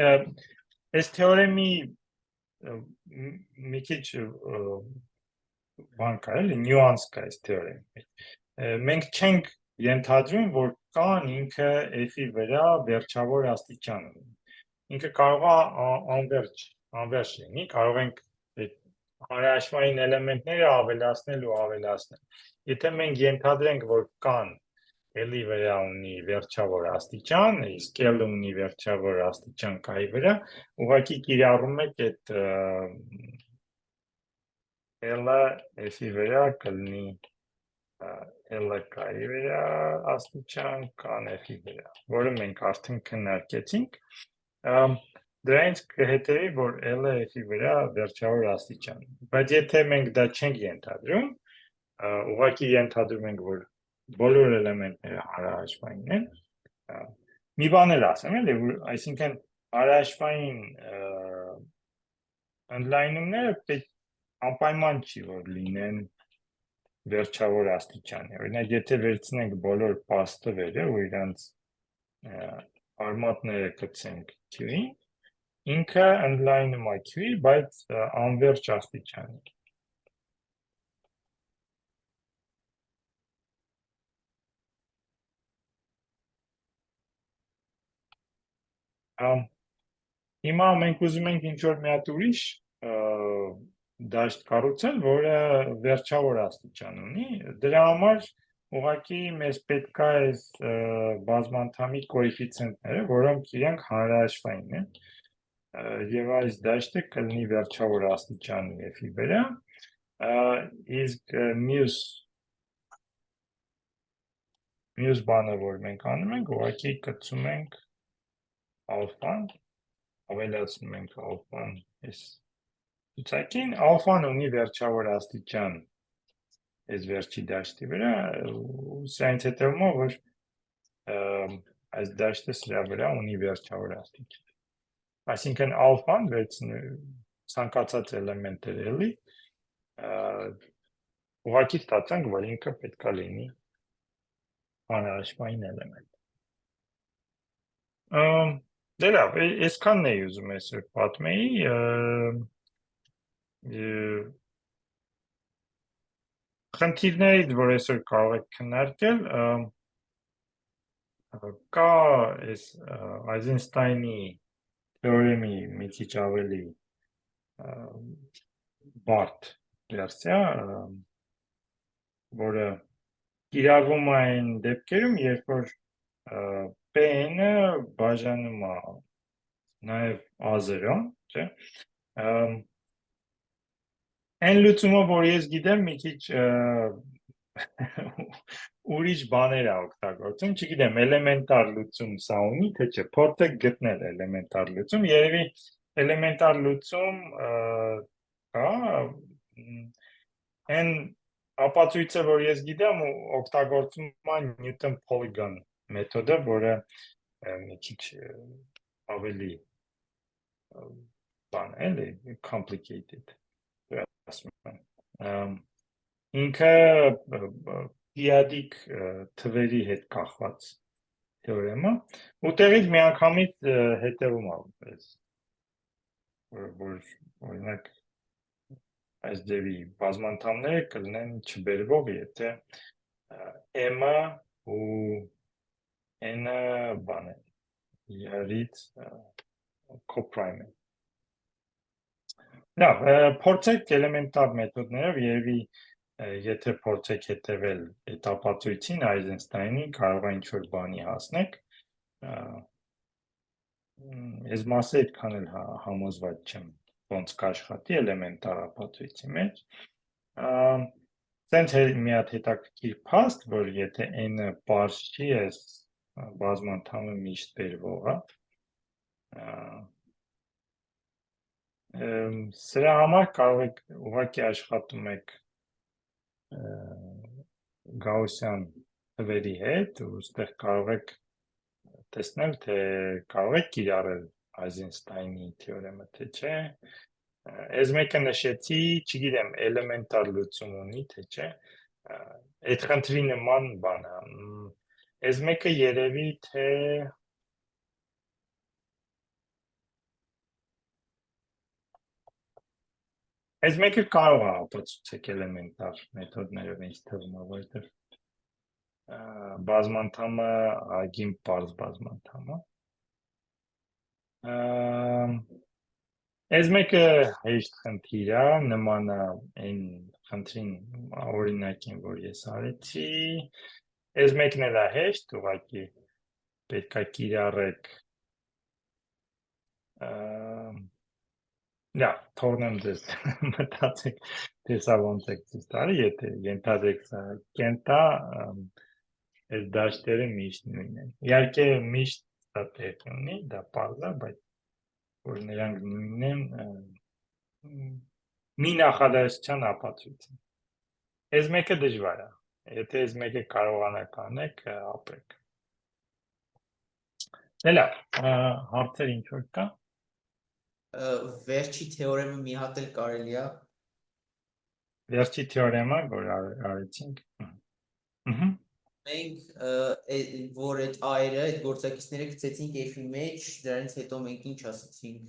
այս թեորեմի մի քիչ բան կա, էլի նյուանս կա այս թեորեմի մենք չենք ենթադրում, որ կան ինքը F-ի վրա վերջավոր աստիճան ունի։ Ինքը կարող է անվերջ լինի, կարող ենք հանրահաշվային էլեմենտները ավելացնել ու ավելացնել։ Եթե մենք ենթադրենք, որ կան L-ի վրա ունի վերջավոր աստիճան, իսկ L-ը ունի վերջավոր աստիճան կայի վրա, ուղղակի կիրառում եք այդ L-ը F-ի վրա կլինի L-ը կայի վրա աստիճան կան F-ի վրա, որը մենք արդեն քննարկեցինք, դրանից կհետևի, որ L-ը F-ի վրա վերջավոր աստիճան, բայց եթե մենք դա չենք ենթադրում, ուղղակի ենթադրում ենք, որ բոլոր էլեմենտները հանրահաշվային են, մի բան էլ ասեմ, էլի, այսինքն հանրահաշվային ընդլայնումները պետք անպայման չի, որ լինեն վերջավոր աստիճանի, օրինակ, եթե վերցնենք բոլոր պաստվերը ու իրանց արմատները կցենք Q-ին, ինքը ընդլայնում է Q-ի, բայց անվերջ աստիճանի։ Հիմա մենք ուզում ենք ինչ-որ մի հատ ուրիշ դաշտ կառուցել, որը վերջավոր աստիճան ունի, դրա համար ուղղակի մեզ պետք է այս բազմանդամի կոեֆիցիենտները, որոնք իրենք հանրահաշվային են, եւ այս դաշտը կլինի վերջավոր աստիճանի F-ի վրա, իսկ մյուս բանը, որ մենք անում ենք, ուղղակի կցում ենք ալֆան, ավելացնում ենք ալֆան այս ցուցակին, ալֆան ունի վերջավոր աստիճան այս վերջի դաշտի վրա, սրանից հետևում է, որ այս դաշտը սրա վրա ունի վերջավոր աստիճան։ Այսինքն ալֆան ցանկացած էլեմենտ է էլի, ուղղակի ստացանք, որ ինքը պետք է լինի հանրահաշվային էլեմենտ։ Դե լավ, այսքանն էի ուզում այսօր պատմեի, խնդիրներից, որ այսօր կարող եք քննարկել, կա այս Այզենշտայնի թեորեմի մի քիչ ավելի բարդ վերսիա, որը կիրառվում է այն դեպքերում, երբ որ P-ը բաժանում է նաև A0, չէ, այն լուծումը, որ ես գիտեմ, մի քիչ ուրիշ բաներ է օգտագործում, չգիտեմ, էլեմենտար լուծում սա ունի, թե չէ, փորձեք գտնել էլեմենտար լուծում, երևի էլեմենտար լուծում կա, այն ապացույցը, որ ես գիտեմ, օգտագործում է Newton-Polygon մեթոդը, որը մի քիչ ավելի բան էլի, complicated, ինքը պերիոդիկ թվերի հետ կախված թեորեմը, ու տեղից միանգամից հետևում ալպես, որ օրինակ այս ձևի բազմանդամները կլինեն չբերվող, եթե m-ը ու n-ը բան է, իրարից կոպրայմ է։ Լավ, փորձեք էլեմենտար մեթոդներով, երևի եթե փորձեք հետևել այդ ապացույցին Այզենստայնի, կարող է ինչ-որ բանի հասնեք, ես մասը այդքան էլ համոզված չեմ, ոնց կաշխատի էլեմենտար ապացույցի մեջ, սենց մի հատ հետաքրքիր փաստ, որ եթե n-ը պարզ չի, ես բազմանդամը միշտ բերվող է, սրա համար կարող եք ուղղակի աշխատում եք գաուսյան թվերի հետ, ու ստեղ կարող եք տեսնել, թե կարող եք կիրառել Այզենստայնի թեորեմը, թե չէ, այս մեկը նշեցի, չգիտեմ, էլեմենտար լուծում ունի, թե չէ, այդ խնդրի նման բան է, այս մեկը երևի, թե այս մեկը կարող է ապացուցեք էլեմենտար մեթոդներով ինձ թվում է, որտեղ բազմանդամը ագին պարզ բազմանդամը։ Այս մեկը հեշտ խնդիր է, նման է այն խնդրին օրինակին, որ ես արեցի։ Այս մեկն էլ է հեշտ, ուղղակի պետք է կիրառեք Լավ, թողնեմ ձեզ մտածեք, թե սա ոնց եք ցույց տալի, եթե ենթադրեք սա կենտա, այս դաշտերը միշտ նույնն են։ Իհարկե միշտ սա տեղ ունի, դա պարզ է, բայց որ նրանք նույնն են, մի նախադասության ապացույց է։ Այս մեկը դժվար է, եթե այս մեկը կարողանաք անեք, ապրեք։ Լավ, հարցեր ինչ որ կա։ Վերջի թեորեմը մի հատ էլ կարելի է։ Վերջի թեորեմը, որ արեցինք։ Մենք որ այդ այրը, այդ գործակիցները գցեցինք f-ի մեջ, դրանից հետո մենք ինչ ասացինք։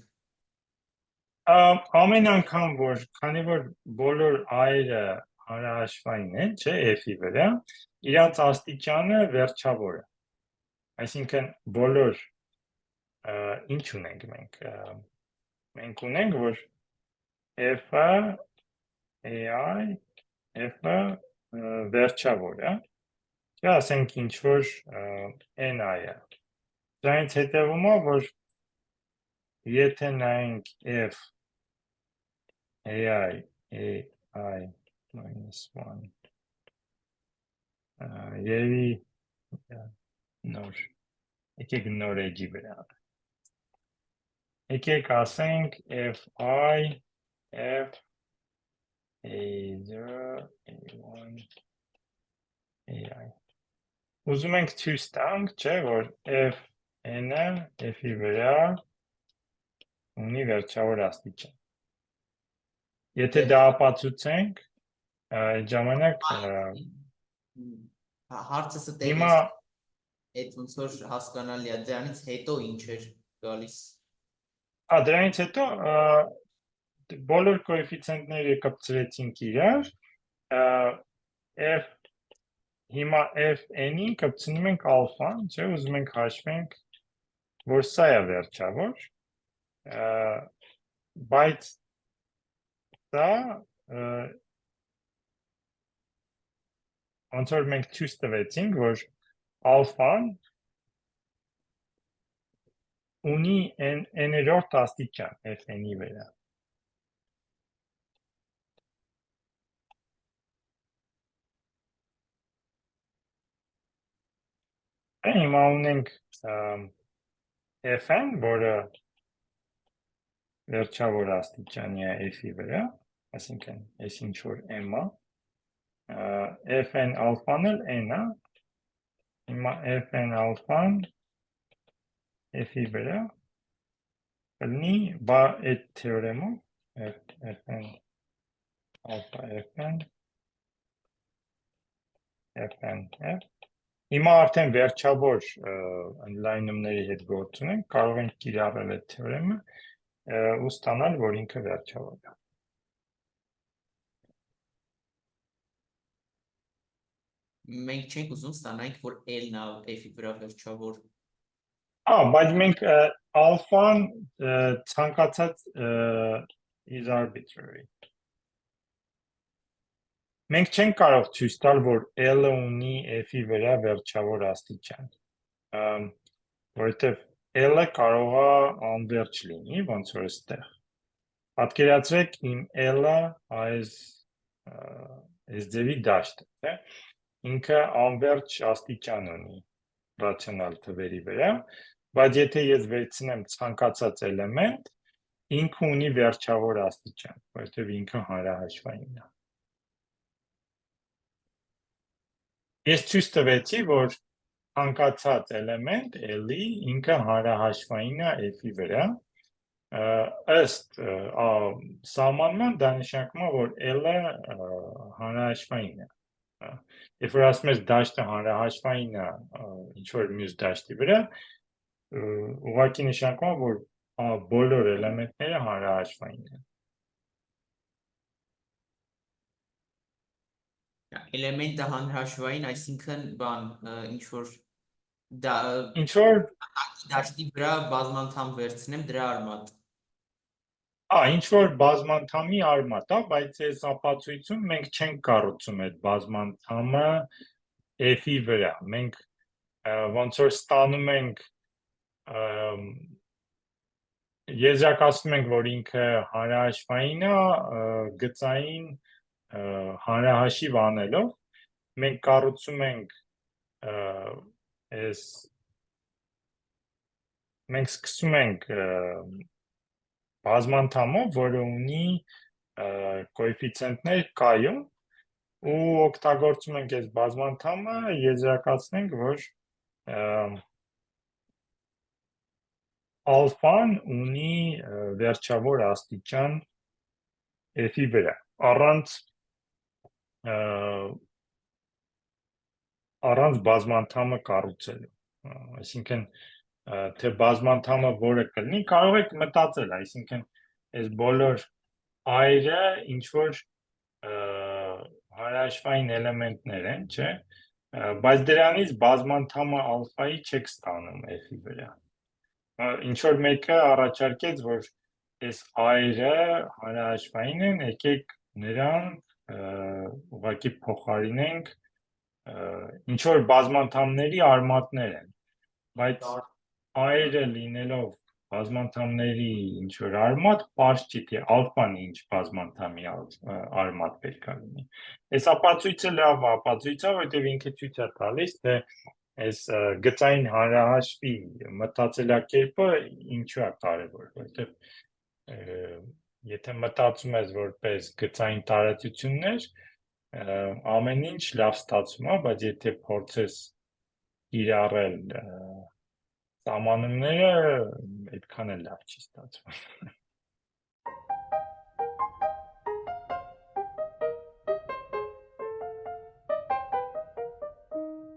Ամեն անգամ, որ քանի որ բոլոր այրը հարահաշվային են, չէ, f-ի վրա, իրանց աստիճանը վերջավոր է։ Այսինքն բոլոր ինչ ունենք մենք։ Մենք ունենք, որ f-ը ai, f-ը վերջավոր է, չէ, ասենք ինչ որ ni-ը։ Դրանից հետևում է, որ եթե նայենք f ai -1 երևի նոր, եկեք նոր էջի վրա։ Եկեք ասենք fi f a0 a1 ai Ուզում ենք ցույց տանք, չէ, որ f-ը f-ի վրա ունի վերջավոր աստիճան։ Եթե դա ապացուցենք, այդ ժամանակ հարցը հիմա այդ ոնց որ հասկանալի է, դրանից հետո ինչ էր գալիս։ Դրանից հետո բոլոր կոեֆիցիենտները կպցրեցինք իրար, f հիմա f-ին կպցնում ենք ալֆան, չէ, ուզում ենք հաշվենք, որ սա է վերջավոր, բայց սա ոնց որ մենք ցույց տվեցինք, որ ալֆան ունի n-երորդ աստիճան f-ի վրա։ Հիմա ունենք f-ն, որը վերջավոր աստիճանի է f-ի վրա, այսինքն այս ինչ որ m-ը, f-ն ալֆան էլ n-ը, հիմա f-ն ալֆան f-ի վրա կլինի այդ թեորեմով f-ն ալֆա f-ն f-ն f Հիմա արդեն վերջավոր ընդլայնումների հետ գործ ունենք, կարող ենք կիրառել այդ թեորեմը ու ստանալ, որ ինքը վերջավոր է։ Մենք չենք ուզում ստանանք, որ L-ն F-ի վրա վերջավոր։ Բայց մենք alpha-ն ցանկացած is arbitrary։ Մենք չենք կարող ցույց տալ, որ L-ը ունի F-ի վրա վերջավոր աստիճան, որովհետև L-ը կարող է անվերջ լինի, ոնց որ այստեղ։ Պատկերացրեք իմ L-ը այս ձևի դաշտ է, ինքը անվերջ աստիճան ունի ռացիոնալ թվերի վրա, բայց եթե ես վերցնեմ ցանկացած էլեմենտ, ինքը ունի վերջավոր աստիճան, որովհետև ինքը հանրահաշվային է։ Ես ցույց տվեցի, որ ցանկացած էլեմենտ L-ի ինքը հանրահաշվային է F-ի վրա, ըստ սահմանման դա նշանակում է, որ L-ը հանրահաշվային է։ Երբ որ ասում ես դաշտը հանրահաշվային է ինչ-որ մյուս դաշտի վրա, ուղղակի նշանակում է, որ բոլոր էլեմենտները հանրահաշվային են։ Էլեմենտը հանրահաշվային, այսինքն ինչ-որ դաշտի վրա բազմանդամ վերցնեմ դրա արմատ։ Ինչ-որ բազմանդամի արմատ, բայց այս ապացույցում մենք չենք կառուցում այդ բազմանդամը F-ի վրա։ Մենք ոնց որ ստանում ենք եզրակացնում ենք, որ ինքը հանրահաշվային է գծային հանրահաշիվ անելով, մենք կառուցում ենք մենք սկսում ենք բազմանդամով, որը ունի կոեֆիցիենտներ k-ում ու օգտագործում ենք այս բազմանդամը, եզրակացնենք, որ alpha-ն ունի վերջավոր աստիճան F-ի վրա, առանց բազմանդամը կառուցելու, այսինքն թե բազմանդամը որը կլինի, կարող եք մտածել, այսինքն այս բոլոր I-ը ինչ-որ հանրահաշվային էլեմենտներ են, չէ, բայց դրանից բազմանդամը alpha-ի չեք ստանում F-ի վրա։ Ինչ-որ մեկը առաջարկեց, որ այս I-ը հանրահաշվային են, եկեք նրան ուղղակի փոխարինենք ինչ-որ բազմանդամների արմատներ են, բայց I-ը լինելով բազմանդամների ինչ-որ արմատ, պարզ չի, թե alpha-ն ինչ բազմանդամի արմատ պետք է լինի։ Այս ապացույցը լավ ապացույց է, որովհետև ինքը ցույց է տալիս, թե այս գծային հանրահաշվի մտածելակերպը ինչու է կարևոր, որովհետև եթե մտածում ես որպես գծային տարածություններ, ամեն ինչ լավ ստացվում է, բայց եթե փորձես կիրառել սահմանումները, այդքան էլ լավ չի ստացվում։